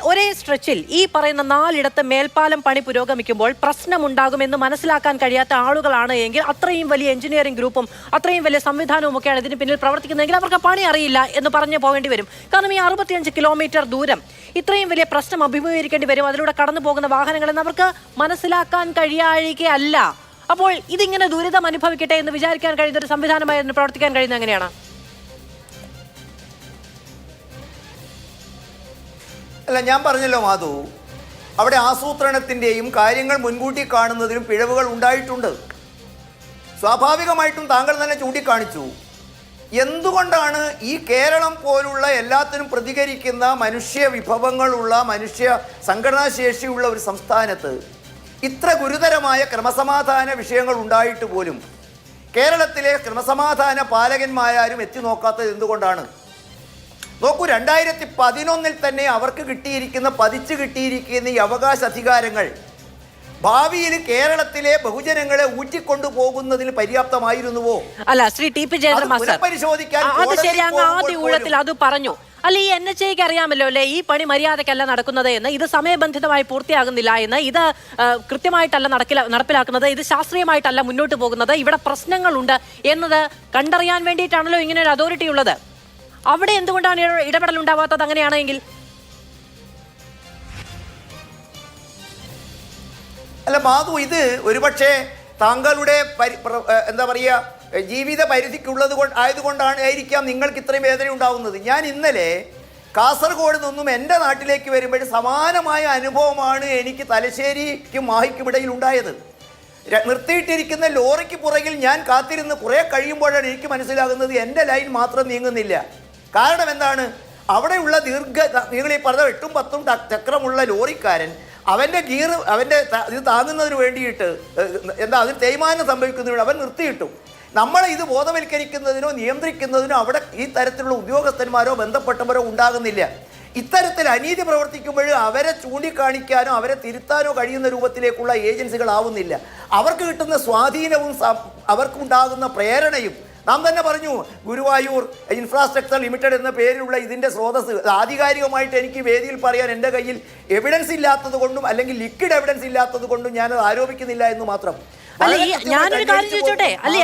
ഒരേ സ്ട്രെച്ചിൽ ഈ പറയുന്ന 4 മേൽപ്പാലം പണി പുരോഗമിക്കുമ്പോൾ പ്രശ്നമുണ്ടാകുമെന്ന് മനസ്സിലാക്കാൻ കഴിയാത്ത ആളുകളാണ് എങ്കിൽ, അത്രയും വലിയ എഞ്ചിനീയറിംഗ് ഗ്രൂപ്പും അത്രയും വലിയ സംവിധാനവും ഒക്കെയാണ് ഇതിന് പിന്നിൽ പ്രവർത്തിക്കുന്നതെങ്കിൽ അവർക്ക് പണി അറിയില്ല എന്ന് പറഞ്ഞു പോകേണ്ടി വരും. കാരണം ഈ 65 കിലോമീറ്റർ ദൂരം ഇത്രയും വലിയ പ്രശ്നം അഭിമുഖീകരിക്കേണ്ടി വരും. അതിലൂടെ കടന്നു പോകുന്ന വാഹനങ്ങളെന്ന് അവർക്ക് മനസ്സിലാക്കാൻ കഴിയാഴികയല്ല. അപ്പോൾ ഇതിങ്ങനെ ദുരിതം അനുഭവിക്കട്ടെ എന്ന് വിചാരിക്കാൻ കഴിയുന്ന ഒരു സംവിധാനമായി പ്രവർത്തിക്കാൻ കഴിയുന്നത് എങ്ങനെയാണ്? അല്ല, ഞാൻ പറഞ്ഞല്ലോ മാധു, അവിടെ ആസൂത്രണത്തിൻ്റെയും കാര്യങ്ങൾ മുൻകൂട്ടി കാണുന്നതിലും പിഴവുകൾ ഉണ്ടായിട്ടുണ്ട്. സ്വാഭാവികമായിട്ടും താങ്കൾ തന്നെ ചൂണ്ടിക്കാണിച്ചു. എന്തുകൊണ്ടാണ് ഈ കേരളം പോലുള്ള എല്ലാത്തിനും പ്രതികരിക്കുന്ന മനുഷ്യ വിഭവങ്ങളുള്ള, മനുഷ്യ സംഘടനാശേഷിയുള്ള ഒരു സംസ്ഥാനത്ത് ഇത്ര ഗുരുതരമായ ക്രമസമാധാന വിഷയങ്ങൾ ഉണ്ടായിട്ട് പോലും കേരളത്തിലെ ക്രമസമാധാന പാലകന്മാരും എത്തി നോക്കാത്തത് എന്തുകൊണ്ടാണ്? നോക്കൂ, 2011 തന്നെ അവർക്ക് പതിച്ചു കിട്ടിയിരിക്കുന്ന ഈ അവകാശ അധികാരങ്ങൾ ഭാവിയിൽ കേരളത്തിലെ ബഹുജനങ്ങളെ ഊറ്റിക്കൊണ്ടു പോകുന്നതിന് പര്യാപ്തമായിരുന്നുവോ? അല്ല, ശ്രീ TP ജയചന്ദ്രൻ മാസ്റ്റർ, അത് ശരി, അങ്ങ് ആദ്യ ഊഴത്തിൽ അത് പറഞ്ഞു. അല്ല, ഈ NHAയ്ക്ക് അറിയാമല്ലോ അല്ലേ ഈ പണി മര്യാദക്കല്ല നടക്കുന്നത് എന്ന്, ഇത് സമയബന്ധിതമായി പൂർത്തിയാകുന്നില്ല എന്ന്, ഇത് കൃത്യമായിട്ടല്ല നടപ്പിലാക്കുന്നത്, ഇത് ശാസ്ത്രീയമായിട്ടല്ല മുന്നോട്ട് പോകുന്നത്, ഇവിടെ പ്രശ്നങ്ങളുണ്ട് എന്നത് കണ്ടറിയാൻ വേണ്ടിയിട്ടാണല്ലോ ഇങ്ങനെ ഒരു അതോറിറ്റി ഉള്ളത്. അവിടെ എന്തുകൊണ്ടാണ് ഇടപെടൽ ഉണ്ടാവാത്തത് അങ്ങനെയാണെങ്കിൽ? അല്ല മാധു, ഇത് ഒരുപക്ഷെ താങ്കളുടെ എന്താ പറയുക ജീവിത പരിധിക്കുള്ളത് ആയതുകൊണ്ടായിരിക്കാം നിങ്ങൾക്ക് ഇത്രയും വേദന ഉണ്ടാകുന്നത്. ഞാൻ ഇന്നലെ കാസർഗോഡ് നിന്നും എൻ്റെ നാട്ടിലേക്ക് വരുമ്പോൾ സമാനമായ അനുഭവമാണ് എനിക്ക് തലശ്ശേരിക്കും മാഹിക്കും ഇടയിൽ ഉണ്ടായത്. നിർത്തിയിട്ടിരിക്കുന്ന ലോറിക്ക് പുറകിൽ ഞാൻ കാത്തിരുന്ന് കുറേ കഴിയുമ്പോഴാണ് എനിക്ക് മനസ്സിലാകുന്നത് എൻ്റെ ലൈൻ മാത്രം നീങ്ങുന്നില്ല. കാരണം എന്താണ്? അവിടെയുള്ള നിങ്ങൾ ഈ പറഞ്ഞ 8-10 ചക്രമുള്ള ലോറിക്കാരൻ അവൻ്റെ ഗിയർ ഇത് താങ്ങുന്നതിന് വേണ്ടിയിട്ട് അതിന് തേയ്മാനം സംഭവിക്കുന്നതിന് വേണ്ടി അവൻ നിർത്തിയിട്ടു. നമ്മളെ ഇത് ബോധവൽക്കരിക്കുന്നതിനോ നിയന്ത്രിക്കുന്നതിനോ അവിടെ ഈ തരത്തിലുള്ള ഉദ്യോഗസ്ഥന്മാരോ ബന്ധപ്പെട്ടവരോ ഉണ്ടാകുന്നില്ല. ഇത്തരത്തിൽ അനീതി പ്രവർത്തിക്കുമ്പോൾ അവരെ ചൂണ്ടിക്കാണിക്കാനോ അവരെ തിരുത്താനോ കഴിയുന്ന രൂപത്തിലേക്കുള്ള ഏജൻസികളാവുന്നില്ല. അവർക്ക് കിട്ടുന്ന സ്വാധീനവും അവർക്കുണ്ടാകുന്ന പ്രേരണയും നാം തന്നെ പറഞ്ഞു. ഗുരുവായൂർ ഇൻഫ്രാസ്ട്രക്ചർ ലിമിറ്റഡ് എന്ന പേരിലുള്ള ഇതിൻ്റെ സ്രോതസ് ആധികാരികമായിട്ട് എനിക്ക് വേദിയിൽ പറയാൻ എൻ്റെ കയ്യിൽ എവിഡൻസ് ഇല്ലാത്തത് കൊണ്ടും അല്ലെങ്കിൽ ലിക്വിഡ് എവിഡൻസ് ഇല്ലാത്തത് കൊണ്ടും ഞാനത് ആരോപിക്കുന്നില്ല എന്ന് മാത്രം. അല്ലെ, ഞാനൊരു കാര്യം ചോദിച്ചോട്ടെ, അല്ലെ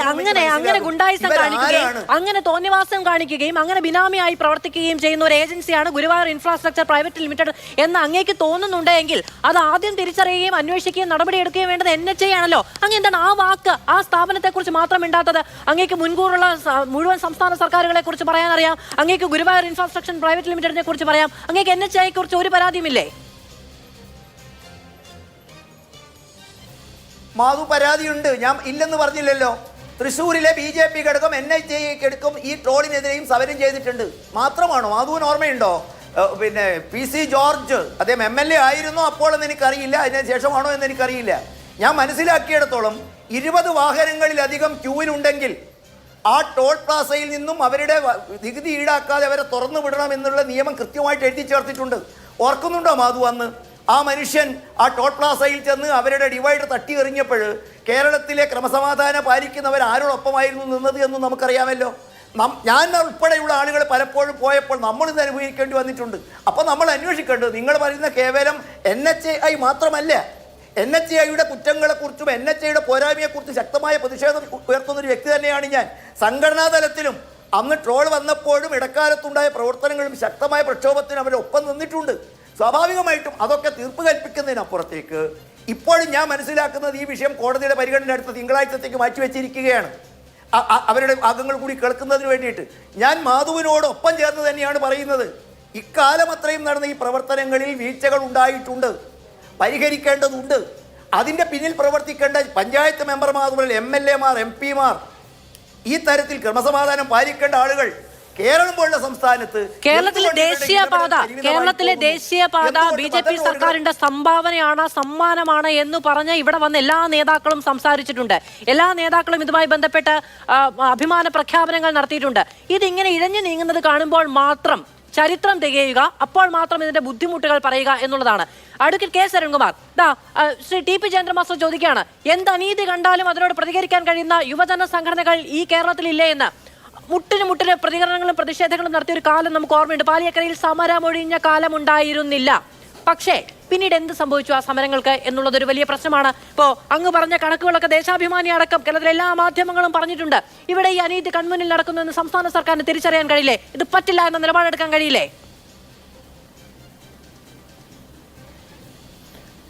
അങ്ങനെ ഗുണ്ടായിസം കാണിക്കുകയും അങ്ങനെ തോന്നിവാസം കാണിക്കുകയും അങ്ങനെ ബിനാമിയായി പ്രവർത്തിക്കുകയും ചെയ്യുന്ന ഒരു ഏജൻസിയാണ് ഗുരുവായൂർ ഇൻഫ്രാസ്ട്രക്ചർ പ്രൈവറ്റ് ലിമിറ്റഡ് എന്ന് അങ്ങേക്ക് തോന്നുന്നുണ്ടെങ്കിൽ അത് ആദ്യം തിരിച്ചറിയുകയും അന്വേഷിക്കുകയും നടപടിയെടുക്കുകയും വേണ്ടത് NHA ആണല്ലോ. അങ്ങ് എന്താണ് ആ വാക്ക്, ആ സ്ഥാപനത്തെ കുറിച്ച് മാത്രം ഇണ്ടാത്തത്? അങ്ങേക്ക് മുൻകൂറുള്ള മുഴുവൻ സംസ്ഥാന സർക്കാരുകളെ കുറിച്ച് പറയാൻ അറിയാം, അങ്ങേക്ക് ഗുരുവായൂർ ഇൻഫ്രാസ്ട്രക്ചർ പ്രൈവറ്റ് ലിമിറ്റഡിനെ കുറിച്ച് പറയാം, അങ്ങേക്ക് NHA കുറിച്ച് ഒരു പരാതിയുമില്ലേ? മാധു പരാതിയുണ്ട്, ഞാൻ ഇല്ലെന്ന് പറഞ്ഞില്ലല്ലോ. തൃശ്ശൂരിലെ BJP ഘടകം NHA ഘടകം ഈ ട്രോളിനെതിരെയും സമരം ചെയ്തിട്ടുണ്ട്. മാത്രമാണോ? മാധുവിന് ഓർമ്മയുണ്ടോ? പിന്നെ PC ജോർജ് അദ്ദേഹം MLA ആയിരുന്നു അപ്പോൾ എന്ന് എനിക്കറിയില്ല, അതിന് ശേഷമാണോ എന്ന് എനിക്കറിയില്ല. ഞാൻ മനസ്സിലാക്കിയിടത്തോളം 20 വാഹനങ്ങളിലധികം ക്യൂവിലുണ്ടെങ്കിൽ ആ ടോൾ പ്ലാസയിൽ നിന്നും അവരുടെ നികുതി ഈടാക്കാതെ അവരെ തുറന്നു വിടണം എന്നുള്ള നിയമം കൃത്യമായിട്ട് എഴുതി ചേർത്തിട്ടുണ്ട്. ഓർക്കുന്നുണ്ടോ മാധു? അന്ന് ആ മനുഷ്യൻ ആ ടോൾ പ്ലാസയിൽ ചെന്ന് അവരുടെ ഡിവൈഡർ തട്ടി എറിഞ്ഞപ്പോൾ കേരളത്തിലെ ക്രമസമാധാനം പാലിക്കുന്നവർ ആരോടൊപ്പമായിരുന്നു നിന്നത് എന്ന് നമുക്കറിയാമല്ലോ. ഞാൻ ഉൾപ്പെടെയുള്ള ആളുകൾ പലപ്പോഴും പോയപ്പോൾ നമ്മളിത് അനുഭവിക്കേണ്ടി വന്നിട്ടുണ്ട്. അപ്പോൾ നമ്മൾ അന്വേഷിക്കേണ്ടത് നിങ്ങൾ പറയുന്ന കേവലം NHA മാത്രമല്ല, NHAയുടെ കുറ്റങ്ങളെക്കുറിച്ചും NHAയുടെ പോരായ്മയെക്കുറിച്ചും ശക്തമായ പ്രതിഷേധം ഉയർത്തുന്നൊരു വ്യക്തി തന്നെയാണ് ഞാൻ. സംഘടനാ തലത്തിലും അന്ന് ട്രോൾ വന്നപ്പോഴും ഇടക്കാലത്തുണ്ടായ പ്രവർത്തനങ്ങളും ശക്തമായ പ്രക്ഷോഭത്തിനും അവരൊപ്പം നിന്നിട്ടുണ്ട്. സ്വാഭാവികമായിട്ടും അതൊക്കെ തീർപ്പ് കൽപ്പിക്കുന്നതിനപ്പുറത്തേക്ക് ഇപ്പോഴും ഞാൻ മനസ്സിലാക്കുന്നത് ഈ വിഷയം കോടതിയുടെ പരിഗണന അടുത്ത തിങ്കളാഴ്ചത്തേക്ക് മാറ്റിവെച്ചിരിക്കുകയാണ്. അവരുടെ ഭാഗങ്ങൾ കൂടി കേൾക്കുന്നതിന് വേണ്ടിയിട്ട് ഞാൻ മാധുവിനോടൊപ്പം ചേർന്ന് തന്നെയാണ് പറയുന്നത്. ഇക്കാലം അത്രയും നടന്ന ഈ പ്രവർത്തനങ്ങളിൽ വീഴ്ചകൾ ഉണ്ടായിട്ടുണ്ട്, പരിഹരിക്കേണ്ടതുണ്ട്. അതിൻ്റെ പിന്നിൽ പ്രവർത്തിക്കേണ്ട പഞ്ചായത്ത് മെമ്പർമാർ മുതൽ MLA-മാർ MP-മാർ ഈ തരത്തിൽ ക്രമസമാധാനം പാലിക്കേണ്ട ആളുകൾ കേരളം പോലുള്ള സംസ്ഥാനത്ത് കേരളത്തിലെ ദേശീയപാത BJP സർക്കാരിന്റെ സംഭാവനയാണ്, സമ്മാനമാണ് എന്ന് പറഞ്ഞ് ഇവിടെ വന്ന എല്ലാ നേതാക്കളും സംസാരിച്ചിട്ടുണ്ട്. എല്ലാ നേതാക്കളും ഇതുമായി ബന്ധപ്പെട്ട് അഭിമാന പ്രഖ്യാപനങ്ങൾ നടത്തിയിട്ടുണ്ട്. ഇതിങ്ങനെ ഇഴഞ്ഞു നീങ്ങുന്നത് കാണുമ്പോൾ മാത്രം ചരിത്രം തികയുക, അപ്പോൾ മാത്രം ഇതിന്റെ ബുദ്ധിമുട്ടുകൾ പറയുക എന്നുള്ളതാണ്. Advocate K. Sarankumar, Shri TP Chandra master ചോദിക്കുകയാണ്, എന്ത് അനീതി കണ്ടാലും അതിനോട് പ്രതികരിക്കാൻ കഴിയുന്ന യുവജന സംഘടനകൾ ഈ കേരളത്തിൽ ഇല്ലേ എന്ന്. മുട്ടിന് പ്രതികരണങ്ങളും പ്രതിഷേധങ്ങളും നടത്തിയ ഒരു കാലം നമുക്ക് ഓർമ്മയുണ്ട്. പാലിയക്കരയിൽ സമരമൊഴിഞ്ഞ കാലം ഉണ്ടായിരുന്നില്ല. പക്ഷേ പിന്നീട് എന്ത് സംഭവിച്ചു ആ സമരങ്ങൾക്ക് എന്നുള്ളതൊരു വലിയ പ്രശ്നമാണ്. ഇപ്പോൾ അങ്ങ് പറഞ്ഞ കണക്കുകളൊക്കെ ദേശാഭിമാനി അടക്കം കേരളത്തിലെ എല്ലാ മാധ്യമങ്ങളും പറഞ്ഞിട്ടുണ്ട്. ഇവിടെ ഈ അനീതി കൺമുന്നിൽ നടക്കുന്നു എന്ന് സംസ്ഥാന സർക്കാരിന് തിരിച്ചറിയാൻ കഴിയില്ലേ? ഇത് പറ്റില്ല എന്ന നിലപാടെടുക്കാൻ കഴിയില്ലേ?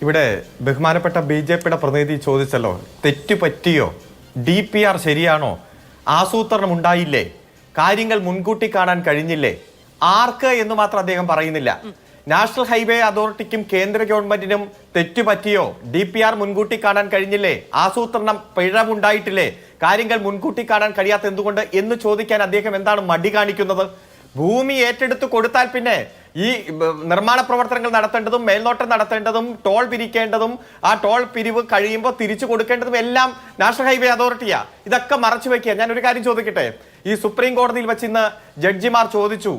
ഇവിടെ ബഹുമാനപ്പെട്ട BJPയുടെ പ്രതിനിധി ചോദിച്ചല്ലോ, തെറ്റുപറ്റിയോ, DPR ശരിയാണോ, ആസൂത്രണം ഉണ്ടായില്ലേ, കാര്യങ്ങൾ മുൻകൂട്ടി കാണാൻ കഴിഞ്ഞില്ലേ, ആർക്ക് എന്ന് മാത്രം അദ്ദേഹം പറയുന്നില്ല. നാഷണൽ ഹൈവേ അതോറിറ്റിക്കും കേന്ദ്ര ഗവൺമെന്റിനും തെറ്റുപറ്റിയോ, DPR മുൻകൂട്ടി കാണാൻ കഴിഞ്ഞില്ലേ, ആസൂത്രണം പിഴവുണ്ടായിട്ടില്ലേ, കാര്യങ്ങൾ മുൻകൂട്ടി കാണാൻ കഴിയാത്ത എന്തുകൊണ്ട് എന്ന് ചോദിക്കാൻ അദ്ദേഹം എന്താണ് മടി കാണിക്കുന്നത്? ഭൂമി ഏറ്റെടുത്ത് കൊടുത്താൽ പിന്നെ ഈ നിർമ്മാണ പ്രവർത്തനങ്ങൾ നടത്തേണ്ടതും മേൽനോട്ടം നടത്തേണ്ടതും ടോൾ പിരിക്കേണ്ടതും ആ ടോൾ പിരിവ് കഴിയുമ്പോൾ തിരിച്ചു കൊടുക്കേണ്ടതും എല്ലാം നാഷണൽ ഹൈവേ അതോറിറ്റിയാ. ഇതൊക്കെ മറച്ചു വെക്കുക. ഞാൻ ഒരു കാര്യം ചോദിക്കട്ടെ, ഈ സുപ്രീം കോടതിയിൽ വെച്ച് ഇന്ന് ജഡ്ജിമാർ ചോദിച്ചു,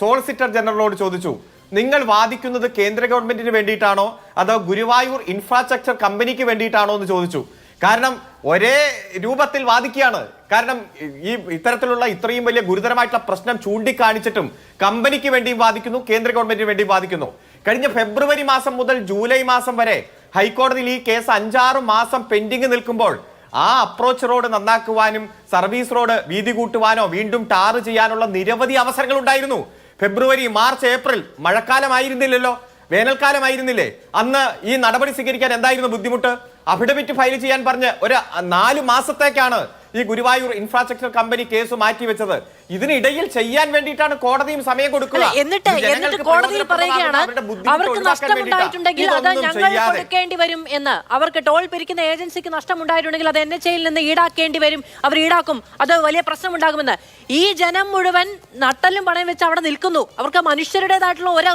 സോളിസിറ്റർ ജനറലോട് ചോദിച്ചു, നിങ്ങൾ വാദിക്കുന്നത് കേന്ദ്ര ഗവൺമെന്റിന് വേണ്ടിയിട്ടാണോ അതോ ഗുരുവായൂർ ഇൻഫ്രാസ്ട്രക്ചർ കമ്പനിക്ക് വേണ്ടിയിട്ടാണോ എന്ന് ചോദിച്ചു. കാരണം ഒരേ രൂപത്തിൽ വാദിക്കുകയാണ്. കാരണം ഈ ഇത്തരത്തിലുള്ള ഇത്രയും വലിയ ഗുരുതരമായിട്ടുള്ള പ്രശ്നം ചൂണ്ടിക്കാണിച്ചിട്ടും കമ്പനിക്ക് വേണ്ടിയും വാദിക്കുന്നു, കേന്ദ്ര ഗവൺമെന്റിന് വേണ്ടിയും വാദിക്കുന്നു. കഴിഞ്ഞ ഫെബ്രുവരി മാസം മുതൽ ജൂലൈ മാസം വരെ ഹൈക്കോടതിയിൽ ഈ കേസ് 5-6 മാസം പെൻഡിങ് നിൽക്കുമ്പോൾ ആ അപ്രോച്ച് റോഡ് നന്നാക്കുവാനും സർവീസ് റോഡ് വീതി കൂട്ടുവാനോ വീണ്ടും ടാർ ചെയ്യാനുള്ള നിരവധി അവസരങ്ങൾ ഉണ്ടായിരുന്നു. ഫെബ്രുവരി, മാർച്ച്, ഏപ്രിൽ മഴക്കാലമായിരുന്നില്ലല്ലോ, വേനൽക്കാലമായിരുന്നില്ലേ? അന്ന് ഈ നടപടി സ്വീകരിക്കാൻ എന്തായിരുന്നു ബുദ്ധിമുട്ട്? അഫിഡവിറ്റ് ഫയൽ ചെയ്യാൻ പറഞ്ഞ് ഒരു 4 മാസത്തേക്കാണ് ഈ ഗുരുവായൂർ ഇൻഫ്രാസ്ട്രക്ചർ കമ്പനി കേസ് മാറ്റിവെച്ചത്. ഇതിനിടയിൽ ചെയ്യാൻ വേണ്ടിയിട്ടാണ് കോടതിയും സമയം കൊടുക്കുക. എന്നിട്ട് കോടതിയിൽ പറയുകയാണ് അവർക്ക് നഷ്ടമുണ്ടായിട്ടുണ്ടെങ്കിൽ അത് ഞങ്ങൾ കൊടുക്കേണ്ടി വരും എന്ന്. അവർക്ക് ടോൾ പിരിക്കുന്ന ഏജൻസിക്ക് നഷ്ടമുണ്ടായിട്ടുണ്ടെങ്കിൽ അത് NHAയിൽ നിന്ന് ഈടാക്കേണ്ടി വരും, അവർ ഈടാക്കും, അത് വലിയ പ്രശ്നമുണ്ടാകുമെന്ന്. ഈ ജനം മുഴുവൻ നട്ടലും പണയം വെച്ച് അവിടെ നിൽക്കുന്നു. അവർക്ക് മനുഷ്യരുടേതായിട്ടുള്ള ഒരു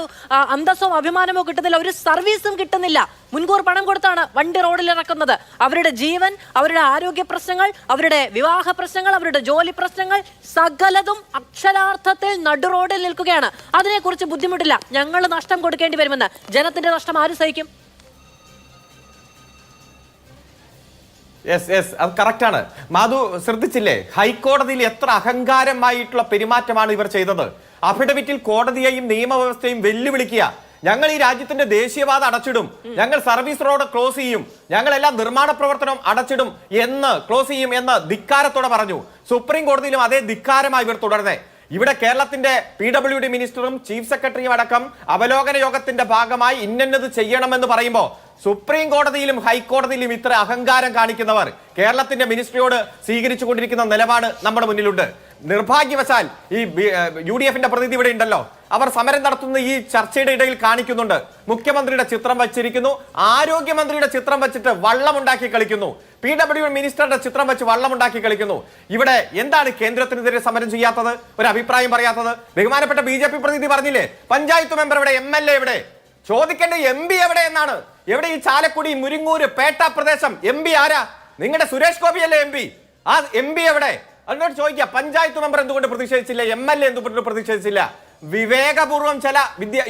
അന്തസ്സോ അഭിമാനമോ കിട്ടുന്നില്ല, ഒരു സർവീസും കിട്ടുന്നില്ല. മുൻകൂർ പണം കൊടുത്താണ് വണ്ടി റോഡിൽ ഇറക്കുന്നത്. അവരുടെ ജീവൻ, അവരുടെ ആരോഗ്യ പ്രശ്നങ്ങൾ, അവരുടെ വിവാഹ പ്രശ്നങ്ങൾ, അവരുടെ ജോലി പ്രശ്നങ്ങൾ സകലതും അക്ഷരാർത്ഥത്തിൽ നടു റോഡിൽ നിൽക്കുകയാണ്. അതിനെക്കുറിച്ച് ബുദ്ധിമുട്ടില്ല, ഞങ്ങൾ നഷ്ടം കൊടുക്കേണ്ടി വരുമെന്ന്. ജനത്തിന്റെ നഷ്ടം ആര് സഹിക്കും? അത് കറക്റ്റാണ്. മാധു ശ്രദ്ധിച്ചില്ലേ, ഹൈക്കോടതിയിൽ എത്ര അഹങ്കാരമായിട്ടുള്ള പെരുമാറ്റമാണ് ഇവർ ചെയ്തത്. അഫിഡവിറ്റിൽ കോടതിയെയും നിയമവ്യവസ്ഥയും വെല്ലുവിളിക്കുക. ഞങ്ങൾ ഈ രാജ്യത്തിന്റെ ദേശീയപാത അടച്ചിടും, ഞങ്ങൾ സർവീസ് റോഡ് ക്ലോസ് ചെയ്യും, ഞങ്ങൾ എല്ലാ നിർമ്മാണ പ്രവർത്തനവും അടച്ചിടും എന്ന് ക്ലോസ് ചെയ്യും എന്ന് ധിക്കാരത്തോടെ പറഞ്ഞു. സുപ്രീം കോടതിയിലും അതേ ധിക്കാരമായി ഇവർ തുടർന്നേ. ഇവിടെ കേരളത്തിന്റെ PWD മിനിസ്റ്ററും ചീഫ് സെക്രട്ടറിയും അടക്കം അവലോകന യോഗത്തിന്റെ ഭാഗമായി ഇന്നത് ചെയ്യണമെന്ന് പറയുമ്പോൾ സുപ്രീം കോടതിയിലും ഹൈക്കോടതിയിലും ഇത്ര അഹങ്കാരം കാണിക്കുന്നവർ കേരളത്തിന്റെ മിനിസ്ട്രിയോട് സ്വീകരിച്ചു കൊണ്ടിരിക്കുന്ന നിലപാട് നമ്മുടെ മുന്നിലുണ്ട്. നിർഭാഗ്യവശാൽ ഈ UDFന്റെ പ്രതിനിധി ഇവിടെ ഉണ്ടല്ലോ, അവർ സമരം നടത്തുന്ന ഈ ചർച്ചയുടെ ഇടയിൽ കാണിക്കുന്നുണ്ട്. മുഖ്യമന്ത്രിയുടെ ചിത്രം വച്ചിരിക്കുന്നു, ആരോഗ്യമന്ത്രിയുടെ ചിത്രം വെച്ചിട്ട് വള്ളമുണ്ടാക്കി കളിക്കുന്നു, PWD മിനിസ്റ്ററുടെ ചിത്രം വെച്ച് വള്ളമുണ്ടാക്കി കളിക്കുന്നു. ഇവിടെ എന്താണ് കേന്ദ്രത്തിനെതിരെ സമരം ചെയ്യാത്തത്, ഒരു അഭിപ്രായം പറയാത്തത്? ബഹുമാനപ്പെട്ട BJP പ്രതിനിധി പറഞ്ഞില്ലേ, പഞ്ചായത്ത് മെമ്പർ എവിടെ, MLA എവിടെ? ചോദിക്കേണ്ട MP എവിടെ എന്നാണ്. എവിടെ ഈ ചാലക്കുടി, മുരിങ്ങൂര്, പേട്ട പ്രദേശം MP ആരാ? നിങ്ങളുടെ സുരേഷ് ഗോപി അല്ലേ MP? ആ MP എവിടെ? അതിനോട് ചോദിക്കുക. പഞ്ചായത്ത് മെമ്പർ എന്തുകൊണ്ട് പ്രതിഷേധിച്ചില്ല, MLA എന്തുകൊണ്ട് പ്രതിഷേധിച്ചില്ല? വിവേകപൂർവ്വം ചില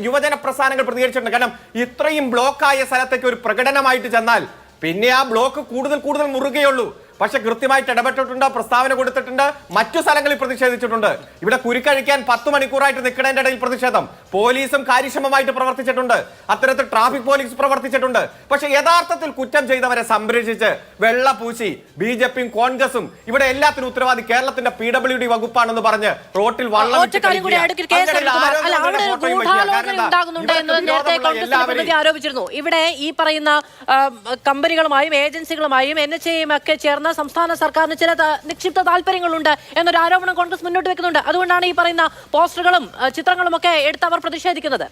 യുവജന പ്രസ്ഥാനങ്ങൾ പ്രതികരിച്ചിട്ടുണ്ട്. കാരണം ഇത്രയും ബ്ലോക്കായ സ്ഥലത്തേക്ക് ഒരു പ്രകടനമായിട്ട് ചെന്നാൽ പിന്നെ ആ ബ്ലോക്ക് കൂടുതൽ മുറുകയുള്ളൂ. പക്ഷെ കൃത്യമായിട്ട് ഇടപെട്ടിട്ടുണ്ട്, പ്രസ്താവന കൊടുത്തിട്ടുണ്ട്, മറ്റു സ്ഥലങ്ങളിൽ പ്രതിഷേധിച്ചിട്ടുണ്ട്. ഇവിടെ കുരുക്കഴിക്കാൻ 10 മണിക്കൂറായിട്ട് നിൽക്കുന്നതിന്റെ ഇടയിൽ പ്രതിഷേധം. പോലീസും കാര്യക്ഷമമായിട്ട് പ്രവർത്തിച്ചിട്ടുണ്ട്, അത്തരത്തിൽ ട്രാഫിക് പോലീസ് പ്രവർത്തിച്ചിട്ടുണ്ട്. പക്ഷെ യഥാർത്ഥത്തിൽ കുറ്റം ചെയ്തവരെ സംരക്ഷിച്ച് വെള്ളപൂശി BJPയും കോൺഗ്രസും ഇവിടെ എല്ലാത്തിനും ഉത്തരവാദി കേരളത്തിന്റെ PWD വകുപ്പാണെന്ന് പറഞ്ഞ് റോട്ടിൽ വള്ളം ആരോപിച്ചിരുന്നു. ഇവിടെ ഈ പറയുന്ന കമ്പനികളുമായും ഏജൻസികളുമായും NHAയും ഒക്കെ ചേർന്ന് സംസ്ഥാന സർക്കാരിന് ചില നിക്ഷിപ്ത താല്പര്യങ്ങളുണ്ട് എന്നൊരു ആരോപണം കോൺഗ്രസ് മുന്നോട്ട് വെക്കുന്നുണ്ട്. അതുകൊണ്ടാണ് ഈ പറയുന്ന പോസ്റ്ററുകളും ചിത്രങ്ങളും ഒക്കെ എടുത്ത് അവർ പ്രതിഷേധിക്കുന്നത്.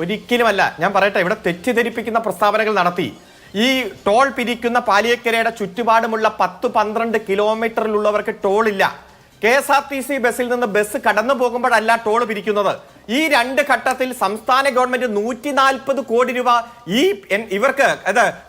ഒരിക്കലുമല്ല. ഞാൻ പറയട്ടെ, ഇവിടെ തെറ്റിദ്ധരിപ്പിക്കുന്ന പ്രസ്താവനകൾ നടത്തി. ഈ ടോൾ പിരിക്കുന്ന പാലിയേക്കരയുടെ ചുറ്റുപാടുമുള്ള 10-12 കിലോമീറ്ററിലുള്ളവർക്ക് ടോൾ ഇല്ല. KSRTC ബസ്സിൽ നിന്ന് ബസ് കടന്നു പോകുമ്പോഴല്ല ടോൾ പിരിക്കുന്നത്. ഈ 2 ഘട്ടത്തിൽ സംസ്ഥാന ഗവൺമെന്റ് 140 കോടി രൂപ ഇവർക്ക്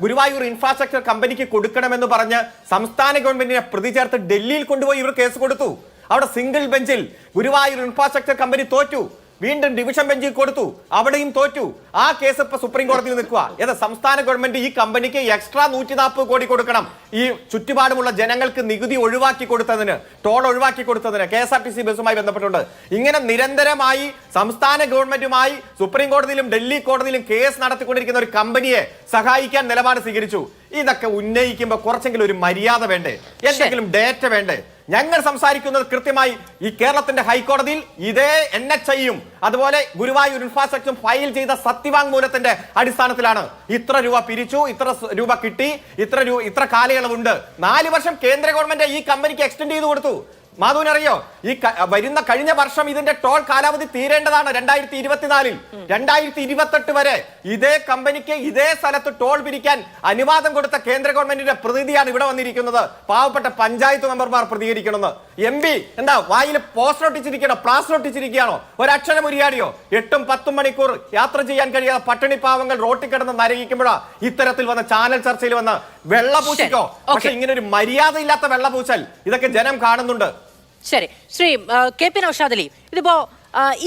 ഗുരുവായൂർ ഇൻഫ്രാസ്ട്രക്ചർ കമ്പനിക്ക് കൊടുക്കണമെന്ന് പറഞ്ഞ് സംസ്ഥാന ഗവൺമെന്റിനെ പ്രതി ചേർത്ത് ഡൽഹിയിൽ കൊണ്ടുപോയി ഇവർ കേസ് കൊടുത്തു. അവിടെ സിംഗിൾ ബെഞ്ചിൽ ഗുരുവായൂർ ഇൻഫ്രാസ്ട്രക്ചർ കമ്പനി തോറ്റു. വീണ്ടും ഡിവിഷൻ ബെഞ്ചിൽ കൊടുത്തു, അവിടെയും തോറ്റു. ആ കേസ് ഇപ്പൊ സുപ്രീം കോടതിയിൽ നിൽക്കുക. സംസ്ഥാന ഗവൺമെന്റ് ഈ കമ്പനിക്ക് എക്സ്ട്രാ 140 കോടി കൊടുക്കണം. ഈ ചുറ്റുപാടുമുള്ള ജനങ്ങൾക്ക് നികുതി ഒഴിവാക്കി കൊടുത്തതിന്, ടോൾ ഒഴിവാക്കി കൊടുത്തതിന് KSRTC ബസ്സുമായി ബന്ധപ്പെട്ടുണ്ട്. ഇങ്ങനെ നിരന്തരമായി സംസ്ഥാന ഗവൺമെന്റുമായി സുപ്രീം കോടതിയിലും ഡൽഹി കോടതിയിലും കേസ് നടത്തിക്കൊണ്ടിരിക്കുന്ന ഒരു കമ്പനിയെ സഹായിക്കാൻ നിലപാട് സ്വീകരിച്ചു. ഇതൊക്കെ ഉന്നയിക്കുമ്പോൾ കുറച്ചെങ്കിലും ഒരു മര്യാദ വേണ്ടേ, എന്തെങ്കിലും ഡേറ്റ വേണ്ടേ? ഞങ്ങൾ സംസാരിക്കുന്നത് കൃത്യമായി ഈ കേരളത്തിന്റെ ഹൈക്കോടതിയിൽ ഇതേ NHAയും അതുപോലെ ഗുരുവായൂർ ഇൻഫ്രാസ്ട്രക്ചറും ഫയൽ ചെയ്ത സത്യവാങ്മൂലത്തിന്റെ അടിസ്ഥാനത്തിലാണ്. ഇത്ര രൂപ പിരിച്ചു, ഇത്ര രൂപ കിട്ടി, ഇത്ര കാലയളവുണ്ട്. 4 വർഷം കേന്ദ്ര ഗവൺമെന്റ് ഈ കമ്പനിക്ക് എക്സ്റ്റെൻഡ് ചെയ്തു കൊടുത്തു. മാധുവിനറിയോ, ഈ കഴിഞ്ഞ വർഷം ഇതിന്റെ ടോൾ കാലാവധി തീരേണ്ടതാണ് 2024-ൽ. 2028 വരെ ഇതേ കമ്പനിക്ക് ഇതേ സ്ഥലത്ത് ടോൾ പിരിക്കാൻ അനുവാദം കൊടുത്ത കേന്ദ്ര ഗവൺമെന്റിന്റെ പ്രതിനിധിയാണ് ഇവിടെ വന്നിരിക്കുന്നത്. പാവപ്പെട്ട പഞ്ചായത്ത് മെമ്പർമാർ പ്രതികരിക്കണമെന്ന്. MP എന്താ വായിൽ പോസ്റ്റർ ഒട്ടിച്ചിരിക്കണോ, പ്ലാസ്റ്റർ ഒട്ടിച്ചിരിക്കുകയാണോ? ഒരക്ഷരം ഉരിയാടിയോ? 8-10 മണിക്കൂർ യാത്ര ചെയ്യാൻ കഴിയാതെ പട്ടിണി പാവങ്ങൾ റോട്ടിൽ കിടന്ന് നരകിക്കുമ്പോഴാ ഇത്തരത്തിൽ വന്ന ചാനൽ ചർച്ചയിൽ വന്ന് വെള്ളപൂശിക്കോ. പക്ഷെ ഇങ്ങനെ ഒരു മര്യാദ ഇല്ലാത്ത വെള്ളപൂശൽ ഇതൊക്കെ ജനം കാണുന്നുണ്ട്. ശരി, ശ്രീ KP നൗഷാദ് അലി, ഇതിപ്പോ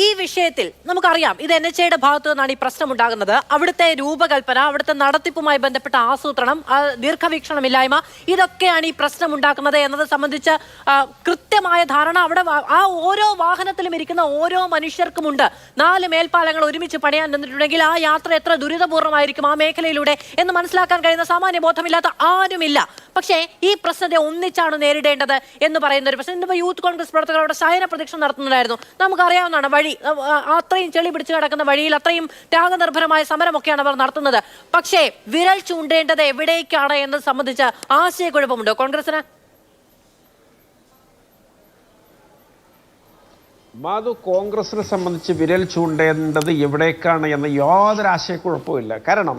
ഈ വിഷയത്തിൽ നമുക്കറിയാം ഇത് NHAയുടെ ഭാഗത്തു നിന്നാണ് ഈ പ്രശ്നം ഉണ്ടാകുന്നത്. അവിടുത്തെ രൂപകൽപ്പന, അവിടുത്തെ നടത്തിപ്പുമായി ബന്ധപ്പെട്ട ആസൂത്രണം, ദീർഘവീക്ഷണമില്ലായ്മ, ഇതൊക്കെയാണ് ഈ പ്രശ്നം ഉണ്ടാക്കുന്നത് എന്നത് സംബന്ധിച്ച് കൃത്യമായ ധാരണ അവിടെ ആ ഓരോ വാഹനത്തിലും ഇരിക്കുന്ന ഓരോ മനുഷ്യർക്കുമുണ്ട്. 4 മേൽപ്പാലങ്ങൾ ഒരുമിച്ച് പണിയാൻ നിന്നിട്ടുണ്ടെങ്കിൽ ആ യാത്ര എത്ര ദുരിതപൂർണ്ണമായിരിക്കും ആ മേഖലയിലൂടെ എന്ന് മനസ്സിലാക്കാൻ കഴിയുന്ന സാമാന്യ ബോധമില്ലാത്ത ആരുമില്ല. പക്ഷേ ഈ പ്രശ്നത്തെ ഒന്നിച്ചാണ് നേരിടേണ്ടത് എന്ന് പറയുന്ന ഒരു പ്രശ്നം. ഇന്നിപ്പോൾ യൂത്ത് കോൺഗ്രസ് പ്രവർത്തകർ അവിടെ ശയന പ്രദക്ഷിണ നടത്തുന്നുണ്ടായിരുന്നു. നമുക്കറിയാവുന്നതാണ്, വഴി അത്രയും ചെളി പിടിച്ചു കിടക്കുന്ന വഴിയിൽ അത്രയും ത്യാഗനിർഭരമായ സമരമൊക്കെയാണ് അവർ നടത്തുന്നത്. പക്ഷേ വിരൽ ചൂണ്ടേണ്ടത് എവിടേക്കാണ് എന്നത് സംബന്ധിച്ച് ആശയക്കുഴപ്പമുണ്ടോ കോൺഗ്രസിന്? മാധു, കോൺഗ്രസിനെ സംബന്ധിച്ച് വിരൽ ചൂണ്ടേണ്ടത് എവിടേക്കാണ് എന്ന് യാതൊരു ആശയക്കുഴപ്പമില്ല. കാരണം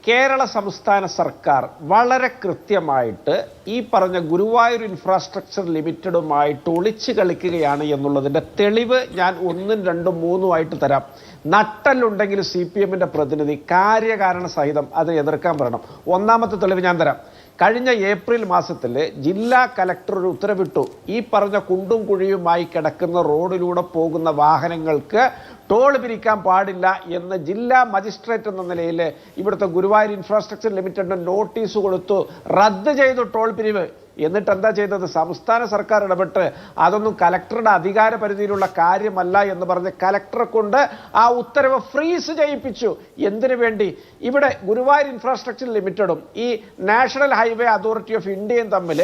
കേരള സംസ്ഥാന സർക്കാർ വളരെ കൃത്യമായിട്ട് ഈ പറഞ്ഞ ഗുരുവായൂർ ഇൻഫ്രാസ്ട്രക്ചർ ലിമിറ്റഡുമായിട്ട് ഒളിച്ചു കളിക്കുകയാണ് എന്നുള്ളതിൻ്റെ തെളിവ് ഞാൻ 1, 2, 3 ആയിട്ട് തരാം. നട്ടലുണ്ടെങ്കിൽ CPM-ന്റെ പ്രതിനിധി കാര്യകാരണ സഹിതം അത് എതിർക്കാൻ പറയണം. ഒന്നാമത്തെ തെളിവ് ഞാൻ തരാം. കഴിഞ്ഞ ഏപ്രിൽ മാസത്തിൽ ജില്ലാ കലക്ടർ ഒരു ഉത്തരവിട്ടു. ഈ പറഞ്ഞ കുണ്ടും കുഴിയുമായി കിടക്കുന്ന റോഡിലൂടെ പോകുന്ന വാഹനങ്ങൾക്ക് ടോൾ പിരിക്കാൻ പാടില്ല എന്ന് ജില്ലാ മജിസ്ട്രേറ്റ് എന്ന നിലയിൽ ഇവിടുത്തെ ഗുരുവായൂർ ഇൻഫ്രാസ്ട്രക്ചർ ലിമിറ്റഡിന് നോട്ടീസ് കൊടുത്തു, റദ്ദ് ചെയ്തു ടോൾ പിരിവ്. എന്നിട്ട് എന്താ ചെയ്തത്? സംസ്ഥാന സർക്കാർ ഇടപെട്ട് അതൊന്നും കലക്ടറുടെ അധികാര പരിധിയിലുള്ള കാര്യമല്ല എന്ന് പറഞ്ഞ് കലക്ടറെ കൊണ്ട് ആ ഉത്തരവ് ഫ്രീസ് ചെയ്യിപ്പിച്ചു. എന്തിനു വേണ്ടി? ഇവിടെ ഗുരുവായൂർ ഇൻഫ്രാസ്ട്രക്ചർ ലിമിറ്റഡും ഈ നാഷണൽ ഹൈവേ അതോറിറ്റി ഓഫ് ഇന്ത്യയും തമ്മിൽ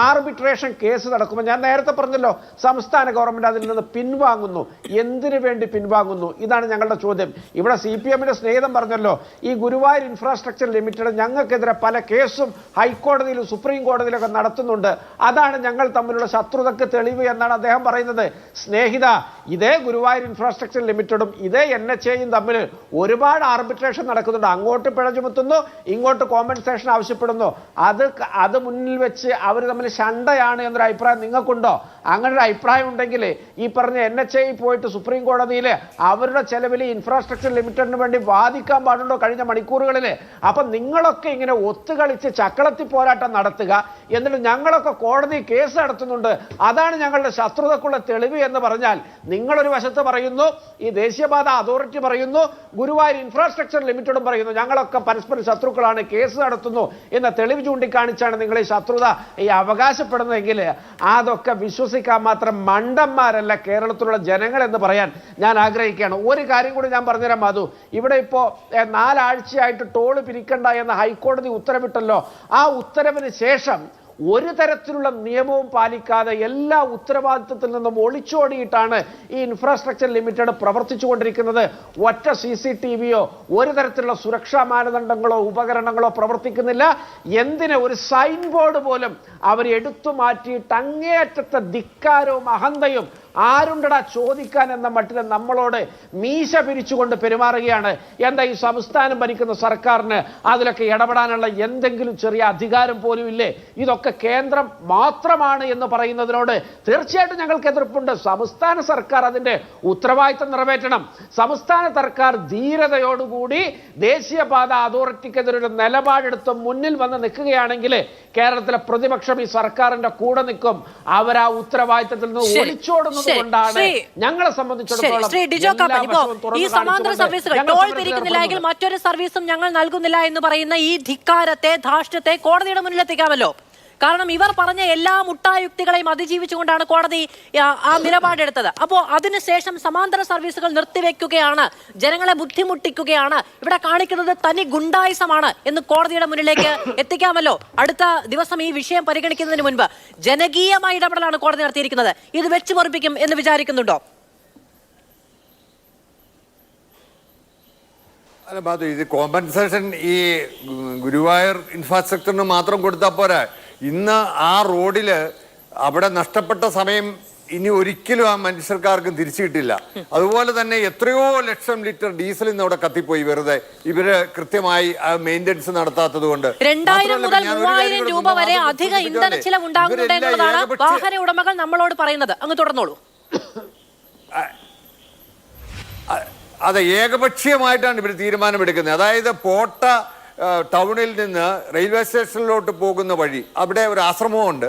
ആർബിട്രേഷൻ കേസ് നടക്കുമ്പോൾ ഞാൻ നേരത്തെ പറഞ്ഞല്ലോ, സംസ്ഥാന ഗവൺമെന്റ് അതിൽ നിന്ന് പിൻവാങ്ങുന്നു. എന്തിനു വേണ്ടി പിൻവാങ്ങുന്നു? ഇതാണ് ഞങ്ങളുടെ ചോദ്യം. ഇവിടെ CPM-ന്റെ സ്നേഹിതം പറഞ്ഞല്ലോ, ഈ ഗുരുവായൂർ ഇൻഫ്രാസ്ട്രക്ചർ ലിമിറ്റഡ് ഞങ്ങൾക്കെതിരെ പല കേസും ഹൈക്കോടതിയിലും സുപ്രീം കോടതിയിലൊക്കെ നടത്തുന്നുണ്ട്. അതാണ് ഞങ്ങൾ തമ്മിലുള്ള ശത്രുതക്ക് തെളിവ് എന്നാണ് അദ്ദേഹം പറയുന്നത്. സ്നേഹിത, ഇതേ ഗുരുവായൂർ ഇൻഫ്രാസ്ട്രക്ചർ ലിമിറ്റഡും ഇതേ NHAയും തമ്മിൽ ഒരുപാട് ആർബിട്രേഷൻ നടക്കുന്നുണ്ട്. അങ്ങോട്ട് പിഴ ചുമത്തുന്നു, ഇങ്ങോട്ട് കോമ്പൻസേഷൻ ആവശ്യപ്പെടുന്നു. അത് മുന്നിൽ വെച്ച് അവർ തമ്മിൽ ശണ്ടയാണ് എന്നൊരു അഭിപ്രായം നിങ്ങൾക്കുണ്ടോ? അങ്ങനെ ഒരു അഭിപ്രായം ഉണ്ടെങ്കിൽ ഈ പറഞ്ഞ NHA പോയിട്ട് സുപ്രീം കോടതിയിൽ അവരുടെ ചെലവിൽ ഇൻഫ്രാസ്ട്രക്ചർ ലിമിറ്റഡിന് വേണ്ടി വാദിക്കാൻ പാടുണ്ടോ കഴിഞ്ഞ മണിക്കൂറുകളിൽ? അപ്പം നിങ്ങളൊക്കെ ഇങ്ങനെ ഒത്തുകളിച്ച് ചക്കളത്തി പോരാട്ടം നടത്തുക, എന്നിട്ട് ഞങ്ങളൊക്കെ കോടതി കേസ് നടത്തുന്നുണ്ട്, അതാണ് ഞങ്ങളുടെ ശത്രുതക്കുള്ള തെളിവ് എന്ന് പറഞ്ഞാൽ, നിങ്ങളൊരു വശത്ത് പറയുന്നു, ഈ ദേശീയപാത അതോറിറ്റി പറയുന്നു, ഗുരുവായൂർ ഇൻഫ്രാസ്ട്രക്ചർ ലിമിറ്റഡും പറയുന്നു ഞങ്ങളൊക്കെ പരസ്പര ശത്രുക്കളാണ്, കേസ് നടത്തുന്നു എന്ന തെളിവ് ചൂണ്ടിക്കാണിച്ചാണ് നിങ്ങൾ ഈ ശത്രുത അവകാശപ്പെടുന്നതെങ്കിൽ അതൊക്കെ വിശ്വസിക്കാൻ മാത്രം മണ്ടന്മാരല്ല കേരളത്തിലുള്ള ജനങ്ങൾ എന്ന് പറയാൻ ഞാൻ ആഗ്രഹിക്കുകയാണ്. ഒരു കാര്യം കൂടി ഞാൻ പറഞ്ഞുതരാം മാധു. ഇവിടെ ഇപ്പോൾ 4 ആഴ്ചയായിട്ട് ടോള് പിരിക്കണ്ട എന്ന ഹൈക്കോടതി ഉത്തരവിട്ടല്ലോ. ആ ഉത്തരവിന് ശേഷം ഒരു തരത്തിലുള്ള നിയമവും പാലിക്കാതെ എല്ലാ ഉത്തരവാദിത്വത്തിൽ നിന്നും ഒളിച്ചോടിയിട്ടാണ് ഈ ഇൻഫ്രാസ്ട്രക്ചർ ലിമിറ്റഡ് പ്രവർത്തിച്ചു കൊണ്ടിരിക്കുന്നത്. ഒറ്റ CCTV-യോ ഒരു തരത്തിലുള്ള സുരക്ഷാ മാനദണ്ഡങ്ങളോ ഉപകരണങ്ങളോ പ്രവർത്തിക്കുന്നില്ല. എന്തിന്? ഒരു സൈൻ ബോർഡ് പോലും അവർ എടുത്തു മാറ്റിയിട്ട് അങ്ങേയറ്റത്തെ ധിക്കാരവും അഹന്തയും ആരുണ്ടടാ ചോദിക്കാൻ എന്ന മട്ടിൽ നമ്മളോട് മീശ പിരിച്ചുകൊണ്ട് പെരുമാറുകയാണ്. എന്താ ഈ സംസ്ഥാനം ഭരിക്കുന്ന സർക്കാരിന് അതിലൊക്കെ ഇടപെടാനുള്ള എന്തെങ്കിലും ചെറിയ അധികാരം പോലും ഇല്ലേ? ഇതൊക്കെ കേന്ദ്രം മാത്രമാണ് എന്ന് പറയുന്നതിനോട് തീർച്ചയായിട്ടും ഞങ്ങൾക്ക് എതിർപ്പുണ്ട്. സംസ്ഥാന സർക്കാർ അതിൻ്റെ ഉത്തരവാദിത്തം നിറവേറ്റണം. സംസ്ഥാന സർക്കാർ ധീരതയോടുകൂടി ദേശീയപാത അതോറിറ്റിക്കെതിരെ ഒരു നിലപാടെടുത്ത് മുന്നിൽ വന്ന് നിൽക്കുകയാണെങ്കിൽ കേരളത്തിലെ പ്രതിപക്ഷം ഈ സർക്കാരിന്റെ കൂടെ നിൽക്കും. അവർ ആ ഉത്തരവാദിത്തത്തിൽ നിന്ന് ഒളിച്ചോടുന്നത് കൊണ്ടാണ് ഞങ്ങളെ സംബന്ധിച്ചിടത്തോളം ഈ സമാന്തര സർവീസുകൾ ടോൾ പിരിക്കുന്നില്ലെങ്കിൽ മറ്റൊരു സർവീസും ഞങ്ങൾ നൽകുന്നില്ല എന്ന് പറയുന്ന ഈ ധിക്കാരത്തെ, ധാർഷ്ട്യത്തെ കോടതിയുടെ മുന്നിലെത്തിക്കാമല്ലോ. കാരണം ഇവർ പറഞ്ഞ എല്ലാ മുട്ടായുക്തികളെയും അതിജീവിച്ചുകൊണ്ടാണ് കോടതി ആ നിലപാടെടുത്തത്. അപ്പോൾ അതിനുശേഷം സമാന്തര സർവീസുകൾ നിർത്തിവെക്കുകയാണ്, ജനങ്ങളെ ബുദ്ധിമുട്ടിക്കുകയാണ്, ഇവിടെ കാണിക്കുന്നത് തനി ഗുണ്ടായിസമാണ് എന്ന് കോടതിയുടെ മുന്നിലേക്ക് എത്തിക്കാമല്ലോ. അടുത്ത ദിവസം ഈ വിഷയം പരിഗണിക്കുന്നതിന് മുൻപ് ജനകീയമായ ഇടപെടലാണ് കോടതി നടത്തിയിരിക്കുന്നത്. ഇത് വെച്ച് പൊറിപ്പിക്കും എന്ന് വിചാരിക്കുന്നുണ്ടോ? അല്ല ബാധു, ഇത് കോമ്പൻസേഷൻ ഈ ഗുരുവായൂർ ഇൻഫ്രാസ്ട്രക്ചറിന് മാത്രം കൊടുത്താൽ പോരാ. ഇന്ന് ആ റോഡില് അവിടെ നഷ്ടപ്പെട്ട സമയം ഇനി ഒരിക്കലും ആ മനുഷ്യർക്കാർക്കും തിരിച്ചു കിട്ടില്ല. അതുപോലെ തന്നെ എത്രയോ ലക്ഷം ലിറ്റർ ഡീസൽ ഇന്ന് അവിടെ കത്തിപ്പോയി വെറുതെ ഇവര് കൃത്യമായി മെയിൻ്റെനൻസ് നടത്താത്തത് കൊണ്ട്. 2000 മുതൽ 3000 രൂപ വരെ അധിക ഇന്ധന ചിലവ് ഉണ്ടാകുന്നുണ്ട് എന്നുള്ളതാണ് വാഹന ഉടമകൾ നമ്മളോട് പറയുന്നത്. അങ്ങ് തുടർന്നോളൂ. അതെ, ഏകപക്ഷീയമായിട്ടാണ് ഇവർ തീരുമാനമെടുക്കുന്നത്. അതായത് പോട്ട ടൗണിൽ നിന്ന് റെയിൽവേ സ്റ്റേഷനിലോട്ട് പോകുന്ന വഴി അവിടെ ഒരു ആശ്രമമുണ്ട്.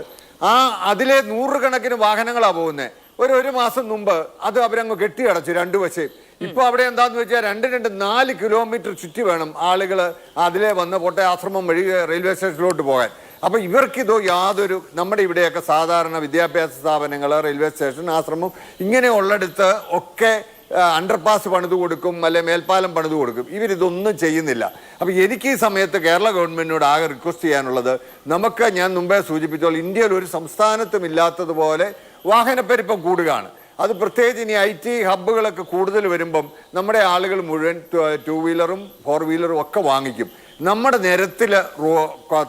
അതിലെ 100 കണക്കിന് വാഹനങ്ങളാണ് പോകുന്നത്. ഒരു മാസം മുമ്പ് അത് അവരങ്ങ് കെട്ടിയടച്ചു 2 വശം. ഇപ്പൊ അവിടെ എന്താന്ന് വെച്ചാൽ 4 കിലോമീറ്റർ ചുറ്റി വേണം ആളുകൾ അതിലെ വന്ന് പോട്ടെ ആശ്രമം വഴി റെയിൽവേ സ്റ്റേഷനിലോട്ട് പോകാൻ. അപ്പൊ ഇവർക്കിതോ യാതൊരു, നമ്മുടെ ഇവിടെയൊക്കെ സാധാരണ വിദ്യാഭ്യാസ സ്ഥാപനങ്ങൾ, റെയിൽവേ സ്റ്റേഷൻ, ആശ്രമം ഇങ്ങനെയുള്ളിടത്ത് ഒക്കെ അണ്ടർപാസ് പണിത് കൊടുക്കും, അല്ലെ മേൽപ്പാലം പണിത് കൊടുക്കും. ഇവരിതൊന്നും ചെയ്യുന്നില്ല. അപ്പൊ എനിക്ക് ഈ സമയത്ത് കേരള ഗവൺമെന്റിനോട് ആകെ റിക്വസ്റ്റ് ചെയ്യാനുള്ളത്, നമുക്ക് ഞാൻ മുമ്പേ സൂചിപ്പിച്ചോളൂ, ഇന്ത്യയിൽ ഒരു സംസ്ഥാനത്തും ഇല്ലാത്തതുപോലെ വാഹനപ്പെരുപ്പം കൂടുകയാണ്. അത് പ്രത്യേകിച്ച് ഇനി IT ഹബ്ബുകളൊക്കെ കൂടുതൽ വരുമ്പം നമ്മുടെ ആളുകൾ മുഴുവൻ 2 വീലറും 4 വീലറും ഒക്കെ വാങ്ങിക്കും. നമ്മുടെ നിരത്തിൽ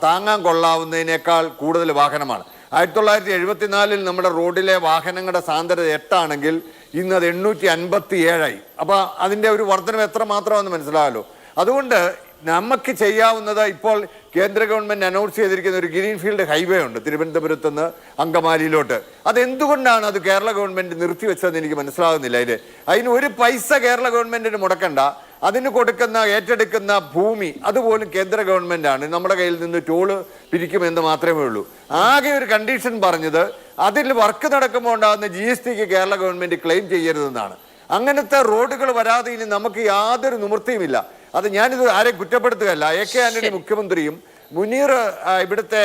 താങ്ങാൻ കൊള്ളാവുന്നതിനേക്കാൾ കൂടുതൽ വാഹനമാണ്. 1974 നമ്മുടെ റോഡിലെ വാഹനങ്ങളുടെ സാന്ദ്രത 8 ആണെങ്കിൽ ഇന്ന് അത് 857. അപ്പോൾ അതിൻ്റെ ഒരു വർധനം എത്ര മാത്രമാണെന്ന് മനസ്സിലാവല്ലോ. അതുകൊണ്ട് നമുക്ക് ചെയ്യാവുന്നത് ഇപ്പോൾ കേന്ദ്ര ഗവൺമെന്റ് അനൗൺസ് ചെയ്തിരിക്കുന്ന ഒരു ഗ്രീൻഫീൽഡ് ഹൈവേ ഉണ്ട് തിരുവനന്തപുരത്ത് നിന്ന് അങ്കമാലിയിലോട്ട്. അതെന്തുകൊണ്ടാണ് അത് കേരള ഗവൺമെന്റ് നിർത്തിവെച്ചതെന്ന് എനിക്ക് മനസ്സിലാകുന്നില്ല. അതിന് ഒരു പൈസ കേരള ഗവൺമെന്റിന് മുടക്കണ്ട. അതിന് കൊടുക്കുന്ന ഏറ്റെടുക്കുന്ന ഭൂമി അതുപോലും കേന്ദ്ര ഗവൺമെന്റാണ്. നമ്മുടെ കയ്യിൽ നിന്ന് ടോള് പിരിക്കുമെന്ന് മാത്രമേ ഉള്ളൂ. ആകെ ഒരു കണ്ടീഷൻ പറഞ്ഞത് അതിൽ വർക്ക് നടക്കുമ്പോൾ ഉണ്ടാകുന്ന GSTക്ക് കേരള ഗവൺമെന്റ് ക്ലെയിം ചെയ്യരുതെന്നാണ്. അങ്ങനത്തെ റോഡുകൾ വരാതെ ഇനി നമുക്ക് യാതൊരു നിവൃത്തിയുമില്ല. അത് ഞാനിത് ആരെയും കുറ്റപ്പെടുത്തുകയല്ല. AK ആന്റണി മുഖ്യമന്ത്രിയും മുനീർ ഇവിടുത്തെ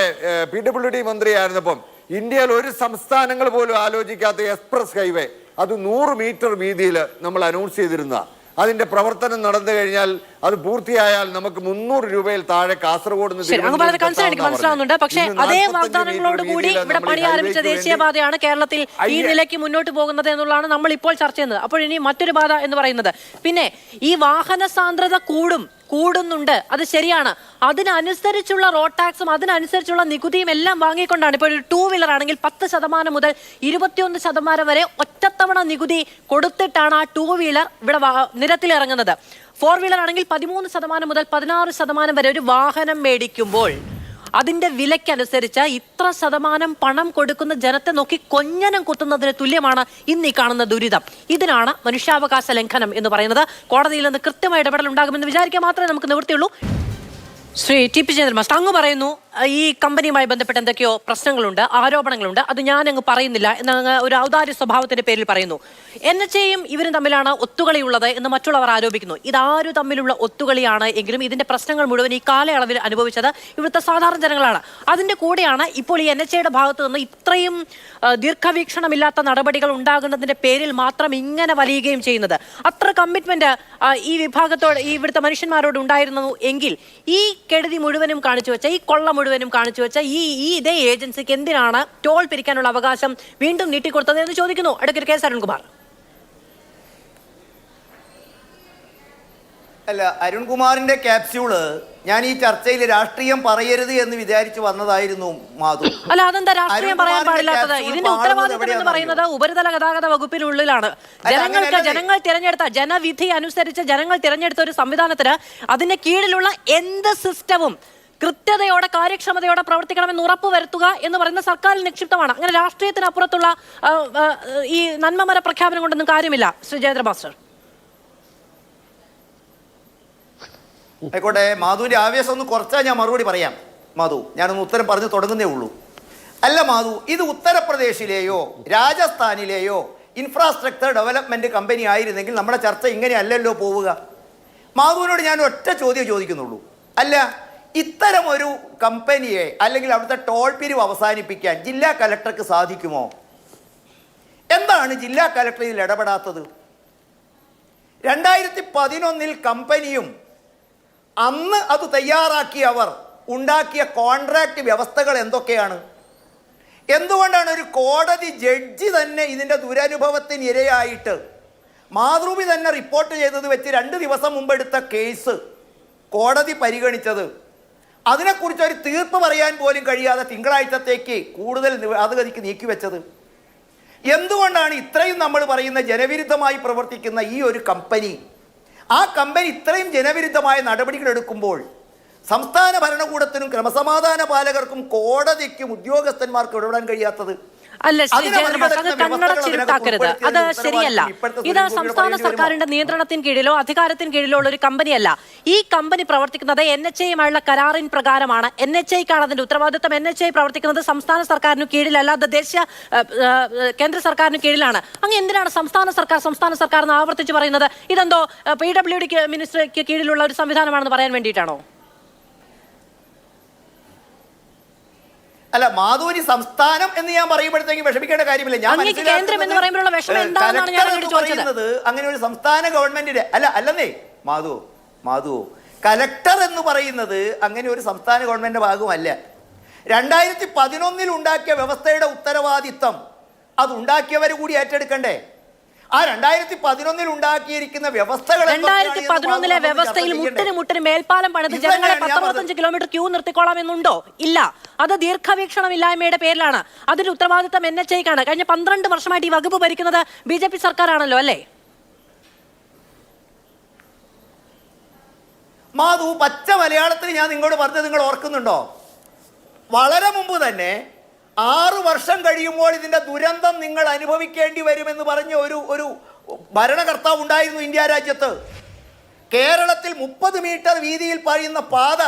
PWD മന്ത്രിയായിരുന്നപ്പം ഇന്ത്യയിൽ ഒരു സംസ്ഥാനങ്ങൾ പോലും ആലോചിക്കാത്ത എക്സ്പ്രസ് ഹൈവേ അത് 100 മീറ്റർ വീതിയിൽ നമ്മൾ അനൗൺസ് ചെയ്തിരുന്ന അതിന്റെ പ്രവർത്തനം നടന്നു കഴിഞ്ഞാൽ അത് പൂർത്തിയായാൽ നമുക്ക് 300 രൂപയിൽ താഴെ കാസർഗോഡ് മനസ്സിലാവുന്നുണ്ട്. പക്ഷേ അതേ വാഗ്ദാനങ്ങളോട് കൂടി ഇവിടെ പണി ആരംഭിച്ച ദേശീയപാതയാണ് കേരളത്തിൽ ഈ നിലയ്ക്ക് മുന്നോട്ട് പോകുന്നത് എന്നുള്ളതാണ് നമ്മൾ ഇപ്പോൾ ചർച്ച ചെയ്യുന്നത്. അപ്പോൾ ഇനി മറ്റൊരു പാത എന്ന് പറയുന്നത് പിന്നെ ഈ വാഹന സാന്ദ്രത കൂടുന്നുണ്ട്, അത് ശരിയാണ്. അതിനനുസരിച്ചുള്ള റോഡ് ടാക്സും അതിനനുസരിച്ചുള്ള നികുതിയും എല്ലാം വാങ്ങിക്കൊണ്ടാണ് ഇപ്പോൾ ഒരു 2 വീലർ ആണെങ്കിൽ 10% മുതൽ 21% വരെ ഒറ്റത്തവണ നികുതി കൊടുത്തിട്ടാണ് ആ 2 വീലർ ഇവിടെ നിരത്തിലിറങ്ങുന്നത്. 4 വീലർ ആണെങ്കിൽ 13% മുതൽ 16% വരെ ഒരു വാഹനം മേടിക്കുമ്പോൾ അതിന്റെ വിലയ്ക്കനുസരിച്ച് ഇത്ര ശതമാനം പണം കൊടുക്കുന്ന ജനത്തെ നോക്കി കൊഞ്ഞനം കുത്തുന്നതിന് തുല്യമാണ് ഇന്ന് ഈ കാണുന്ന ദുരിതം. ഇതിനാണ് മനുഷ്യാവകാശ ലംഘനം എന്ന് പറയുന്നത്. കോടതിയിൽ നിന്ന് കൃത്യമായ ഇടപെടൽ ഉണ്ടാകുമെന്ന് വിചാരിക്കാൻ മാത്രമേ നമുക്ക് നിവൃത്തിയുള്ളൂ. ശ്രീ TP ജയചന്ദ്രൻ മാസ്റ്റർ, അങ്ങ് പറയുന്നു ഈ കമ്പനിയുമായി ബന്ധപ്പെട്ട് എന്തൊക്കെയോ പ്രശ്നങ്ങളുണ്ട്, ആരോപണങ്ങളുണ്ട്, അത് ഞാൻ അങ്ങ് പറയുന്നില്ല എന്നങ്ങ് ഒരു ഔദാര്യ സ്വഭാവത്തിന്റെ പേരിൽ പറയുന്നു. NHAയും ഇവരും തമ്മിലാണ് ഒത്തുകളിയുള്ളത് എന്ന് മറ്റുള്ളവർ ആരോപിക്കുന്നു. ഇതാരു തമ്മിലുള്ള ഒത്തുകളിയാണ് എങ്കിലും ഇതിന്റെ പ്രശ്നങ്ങൾ മുഴുവൻ ഈ കാലയളവിൽ അനുഭവിച്ചത് ഇവിടുത്തെ സാധാരണ ജനങ്ങളാണ്. അതിന്റെ കൂടെയാണ് ഇപ്പോൾ ഈ NHAയുടെ ഭാഗത്തു നിന്ന് ഇത്രയും ദീർഘവീക്ഷണമില്ലാത്ത നടപടികൾ ഉണ്ടാകുന്നതിന്റെ പേരിൽ മാത്രം ഇങ്ങനെ വലിയുകയും ചെയ്യുന്നത്. അത്ര കമ്മിറ്റ്മെന്റ് ഈ വിഭാഗത്തോട് ഈ ഇവിടുത്തെ മനുഷ്യന്മാരോട് ഉണ്ടായിരുന്നു എങ്കിൽ ഈ കെടുതി മുഴുവനും കാണിച്ചു വെച്ച, ഈ കൊള്ള മുഴുവനും കാണിച്ചു വെച്ച ഈ ഇതേ ഏജൻസിക്ക് എന്തിനാണ് ടോൾ പിരിക്കാനുള്ള അവകാശം വീണ്ടും നീട്ടിക്കൊടുത്തത് എന്ന് ചോദിക്കുന്നു അഡ്വക്കേറ്റ് K. അരുൺകുമാർ. അല്ല, അരുൺകുമാറിന്റെ ക്യാപ്സ്യൂള് ഞാൻ ഈ ചർച്ചയിൽ രാഷ്ട്രീയം പറയരുത് എന്ന് വിചാരിച്ചു വന്നതായിരുന്നു മാധു. അല്ല, അതെന്താ രാഷ്ട്രീയം പറയാൻ പാടില്ലാത്തത്? ഇതിന്റെ ഉത്തരവാദിത്തം എന്ന് പറയുന്നത് ഉപരിതല ഗതാഗത വകുപ്പിനുള്ളിലാണ്. ജനങ്ങൾ തിരഞ്ഞെടുത്ത ജനവിധി അനുസരിച്ച് ജനങ്ങൾ തിരഞ്ഞെടുത്ത ഒരു സംവിധാനത്തിന് അതിന്റെ കീഴിലുള്ള എന്ത് സിസ്റ്റവും കൃത്യതയോടെ കാര്യക്ഷമതയോടെ പ്രവർത്തിക്കണമെന്ന് ഉറപ്പുവരുത്തുക എന്ന് പറയുന്ന സർക്കാരിൽ നിക്ഷിപ്തമാണ്. അങ്ങനെ രാഷ്ട്രീയത്തിനപ്പുറത്തുള്ള ഈ നന്മമര പ്രഖ്യാപനം കൊണ്ടൊന്നും കാര്യമില്ല. ശ്രീ ജയചന്ദ്രൻ മാസ്റ്റർ. ആയിക്കോട്ടെ, മാധുവിന്റെ ആവേശം ഒന്ന് കുറച്ചാൽ ഞാൻ മറുപടി പറയാം. മാധു, ഞാനൊന്ന് ഉത്തരം പറഞ്ഞു തുടങ്ങുന്നേ ഉള്ളൂ. അല്ല മാധു, ഇത് ഉത്തർപ്രദേശിലെയോ രാജസ്ഥാനിലെയോ ഇൻഫ്രാസ്ട്രക്ചർ ഡെവലപ്മെന്റ് കമ്പനി ആയിരുന്നെങ്കിൽ നമ്മുടെ ചർച്ച ഇങ്ങനെയല്ലല്ലോ പോവുക. മാധുവിനോട് ഞാൻ ഒറ്റ ചോദ്യം ചോദിക്കുന്നുള്ളൂ. അല്ല, ഇത്തരം ഒരു കമ്പനിയെ അല്ലെങ്കിൽ അവിടുത്തെ ടോൾ പിരിവ് അവസാനിപ്പിക്കാൻ ജില്ലാ കലക്ടർക്ക് സാധിക്കുമോ? എന്താണ് ജില്ലാ കലക്ടർ ഇതിൽ ഇടപെടാത്തത്? 2011 കമ്പനിയും അന്ന് അത് തയ്യാറാക്കിയവർ ഉണ്ടാക്കിയ കോൺട്രാക്ട് വ്യവസ്ഥകൾ എന്തൊക്കെയാണ്? എന്തുകൊണ്ടാണ് ഒരു കോടതി ജഡ്ജി തന്നെ ഇതിൻ്റെ ദുരനുഭവത്തിന് ഇരയായിട്ട് മാതൃഭൂമി തന്നെ റിപ്പോർട്ട് ചെയ്തത് വെച്ച് 2 ദിവസം മുമ്പെടുത്ത കേസ് കോടതി പരിഗണിച്ചത്? അതിനെക്കുറിച്ച് ഒരു തീർപ്പ് പറയാൻ പോലും കഴിയാതെ തിങ്കളാഴ്ചത്തേക്ക് കൂടുതൽ വാദഗതിക്ക് നീക്കിവെച്ചത്? എന്തുകൊണ്ടാണ് ഇത്രയും നമ്മൾ പറയുന്ന ജനവിരുദ്ധമായി പ്രവർത്തിക്കുന്ന ഈ ഒരു കമ്പനി, ആ കമ്പനി ഇത്രയും ജനവിരുദ്ധമായ നടപടികൾ എടുക്കുമ്പോൾ സംസ്ഥാന ഭരണകൂടത്തിനും ക്രമസമാധാന പാലകർക്കും കോടതിക്കും ഉദ്യോഗസ്ഥന്മാർക്കും ഇടപെടാൻ കഴിയാത്തത്? അല്ല, കണ്ണടച്ചിരുത്താക്കരുത്, അത് ശരിയല്ല. ഇത് സംസ്ഥാന സർക്കാരിന്റെ നിയന്ത്രണത്തിന് കീഴിലോ അധികാരത്തിന് കീഴിലോ ഉള്ള ഒരു കമ്പനിയല്ല. ഈ കമ്പനി പ്രവർത്തിക്കുന്നത് NHAയുമായുള്ള കരാറിൻ പ്രകാരമാണ്. NHAയ്ക്കാണ് അതിന്റെ ഉത്തരവാദിത്വം. NHA പ്രവർത്തിക്കുന്നത് സംസ്ഥാന സർക്കാരിന് കീഴിലല്ല, അത് ദേശീയ കേന്ദ്ര സർക്കാരിന് കീഴിലാണ്. അങ്ങ് എന്തിനാണ് സംസ്ഥാന സർക്കാർ എന്ന് ആവർത്തിച്ച് പറയുന്നത്? ഇതെന്തോ PWD മിനിസ്റ്റർക്ക് കീഴിലുള്ള ഒരു സംവിധാനമാണെന്ന് പറയാൻ വേണ്ടിയിട്ടാണോ? അല്ല, മാധുവിന് സംസ്ഥാനം എന്ന് ഞാൻ പറയുമ്പോഴത്തേക്ക് വിഷമിക്കേണ്ട കാര്യമില്ല. ഞാൻ പറയുന്നത് അങ്ങനെ ഒരു സംസ്ഥാന ഗവൺമെന്റിന്റെ അല്ലെന്നേ മാധു കലക്ടർ എന്ന് പറയുന്നത് അങ്ങനെ ഒരു സംസ്ഥാന ഗവൺമെന്റിന്റെ ഭാഗമല്ല. 2011 ഉണ്ടാക്കിയ വ്യവസ്ഥയുടെ ഉത്തരവാദിത്തം അത് ഉണ്ടാക്കിയവർ കൂടി ഏറ്റെടുക്കണ്ടേ? ആ 2011 ഉണ്ടാക്കിയിരിക്കുന്ന വ്യവസ്ഥകൾ 2011 വ്യവസ്ഥയിൽ മുട്ടിന് മേൽപ്പാലം പണിത് ജനങ്ങളെ 15 കിലോമീറ്റർ ക്യൂ നിർത്തിക്കോളാമെന്നുണ്ടോ? ഇല്ല. അത് ദീർഘവീക്ഷണമില്ലായ്മയുടെ പേരിലാണ്. അതിന്റെ ഉത്തരവാദിത്തം NHAയ്ക്കാണ്. കഴിഞ്ഞ 12 വർഷമായിട്ട് ഈ വകുപ്പ് ഭരിക്കുന്നത് BJP സർക്കാരാണല്ലോ, അല്ലേ? മാധു, പച്ച മലയാളത്തിൽ ഞാൻ നിങ്ങളോട് പറഞ്ഞത് നിങ്ങൾ ഓർക്കുന്നുണ്ടോ? വളരെ മുമ്പ് തന്നെ 6 വർഷം കഴിയുമ്പോൾ ഇതിന്റെ ദുരന്തം നിങ്ങൾ അനുഭവിക്കേണ്ടി വരുമെന്ന് പറഞ്ഞ ഒരു ഭരണകർത്താവ് ഉണ്ടായിരുന്നു ഇന്ത്യ രാജ്യത്ത്. കേരളത്തിൽ 30 മീറ്റർ വീതിയിൽ പറയുന്ന പാത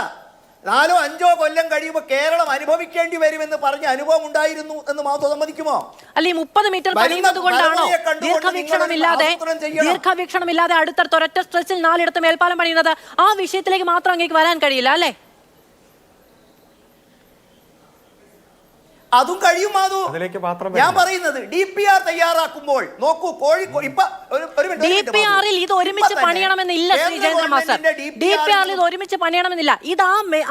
4-5 കൊല്ലം കഴിയുമ്പോൾ കേരളം അനുഭവിക്കേണ്ടി വരുമെന്ന് പറഞ്ഞ അനുഭവം ഉണ്ടായിരുന്നു എന്ന് മാധു സമ്മതിക്കുമോ? അല്ല, ഈ 30 മീറ്റർ പണിയുന്നത് കൊണ്ടാണോ ദീർഘവീക്ഷണമില്ലാതെ അടുത്തടുത്ത് ഒരൊറ്റ സ്ട്രെച്ചിൽ 4 മേൽപ്പാലം പണിയുന്നത്? ആ വിഷയത്തിലേക്ക് മാത്രം അങ്ങേക്ക് വരാൻ കഴിയില്ല, അല്ലേ? അതും കഴിയും മാധു. ഞാൻ പറയുന്നത് DPR തയ്യാറാക്കുമ്പോൾ നോക്കൂ, കോഴിക്കോട് ഇപ്പൊ DPRൽ ഇത് ഒരുമിച്ച് പണിയണമെന്നില്ല ശ്രീജേന്ദ്ര മാസ്റ്റർ. DPRൽ ഇത് ഒരുമിച്ച് പണിയണമെന്നില്ല. ഇത്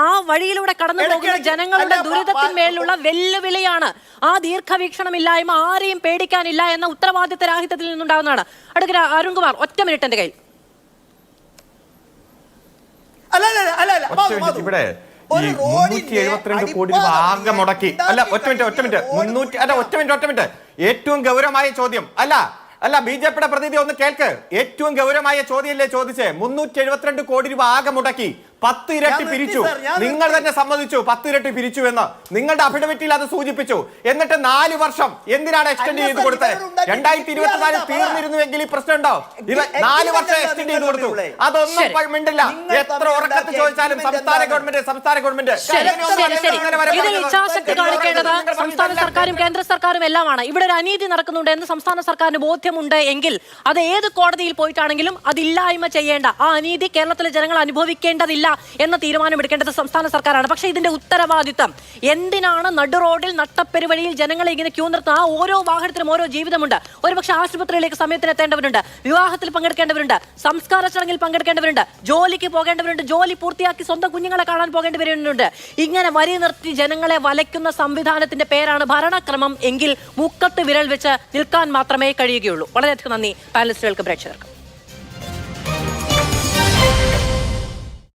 ആ വഴിയിലൂടെ കടന്നു പോകുന്ന ജനങ്ങളുടെ ദുരിതത്തിന്മേലുള്ള വെല്ലുവിളിയാണ്. ആ ദീർഘവീക്ഷണമില്ലായ്മ ആരെയും പേടിക്കാനില്ല എന്ന ഉത്തരവാദിത്ത രാഹിത്യത്തിൽ നിന്നുണ്ടാകുന്നതാണ്. അടുത്ത അരുൺകുമാർ, ഒറ്റ മിനിറ്റ് എന്റെ കയ്യിൽ. ഇവിടെ 372 കോടി രൂപ ആകെ മുടക്കി. അല്ല, ഒറ്റ മിനിറ്റ്. ഏറ്റവും ഗൗരവമായ ചോദ്യം അല്ല BJPയുടെ പ്രതിനിധി ഒന്ന് കേൾക്ക്. ഏറ്റവും ഗൗരവമായ ചോദ്യമല്ലേ ചോദിച്ചേ? 372 കോടി രൂപ ആകെ മുടക്കി, 10 ഇരട്ടി പിരിച്ചു. നിങ്ങൾ തന്നെ സമ്മതിച്ചു 10 ഇരട്ടി പിരിച്ചു എന്ന്. നിങ്ങളുടെ അഫിഡവിറ്റിൽ അത് സൂചിപ്പിച്ചു. എന്നിട്ട് 4 വർഷം എന്തിനാണ് എക്സ്റ്റെൻഡ് ചെയ്ത് കൊടുത്തത്? 2024 തീർന്നിരുന്നുവെങ്കിൽ ഈ പ്രശ്നം ഉണ്ടോ? ഇത് 4 വർഷം എക്സ്റ്റെൻഡ് ചെയ്ത് കൊടുത്തു. അതൊന്നും മിണ്ടില്ല. എത്ര ഉറക്കത്ത് ചോദിച്ചാലും സംസ്ഥാന ഗവൺമെന്റ് ഇതിൽ ഇച്ഛാശക്തി കാണിക്കേണ്ടത് സംസ്ഥാന സർക്കാരും കേന്ദ്ര സർക്കാരും എല്ലാമാണ്. ഇവിടെ ഒരു അനീതി നടക്കുന്നുണ്ട് എന്ന് സംസ്ഥാന സർക്കാരിന് ബോധ്യമുണ്ട് എങ്കിൽ അത് ഏത് കോടതിയിൽ പോയിട്ടാണെങ്കിലും അതില്ലായ്മ ചെയ്യേണ്ട, ആ അനീതി കേരളത്തിലെ ജനങ്ങൾ അനുഭവിക്കേണ്ടതില്ല എന്ന തീരുമാനമെടുക്കേണ്ടത് സംസ്ഥാന സർക്കാരാണ്. പക്ഷേ ഇതിന്റെ ഉത്തരവാദിത്തം എന്തിനാണ് നടു റോഡിൽ നട്ടപ്പെരുവഴിയിൽ ജനങ്ങളെ ഇങ്ങനെ ക്യൂ നിർത്തുന്ന? ആ ഓരോ വാഹനത്തിനും ഓരോ ജീവിതമുണ്ട്. ഒരുപക്ഷെ ആശുപത്രിയിലേക്ക് സമയത്തിന് എത്തേണ്ടവരുണ്ട്, വിവാഹത്തിൽ പങ്കെടുക്കേണ്ടവരുണ്ട്, സംസ്കാര ചടങ്ങിൽ പങ്കെടുക്കേണ്ടവരുണ്ട്, ജോലിക്ക് പോകേണ്ടവരുണ്ട്, ജോലി പൂർത്തിയാക്കി സ്വന്തം കുഞ്ഞുങ്ങളെ കാണാൻ പോകേണ്ടി വരുന്നുണ്ട്. ഇങ്ങനെ വരി നിർത്തി ജനങ്ങളെ വലയ്ക്കുന്ന സംവിധാനത്തിന്റെ പേരാണ് ഭരണക്രമം എങ്കിൽ മുക്കത്ത് വിരൽ വെച്ച് നിൽക്കാൻ മാത്രമേ കഴിയുകയുള്ളൂ. വളരെയധികം നന്ദി പാനലിസ്റ്റുകൾക്കും പ്രേക്ഷകർക്കും.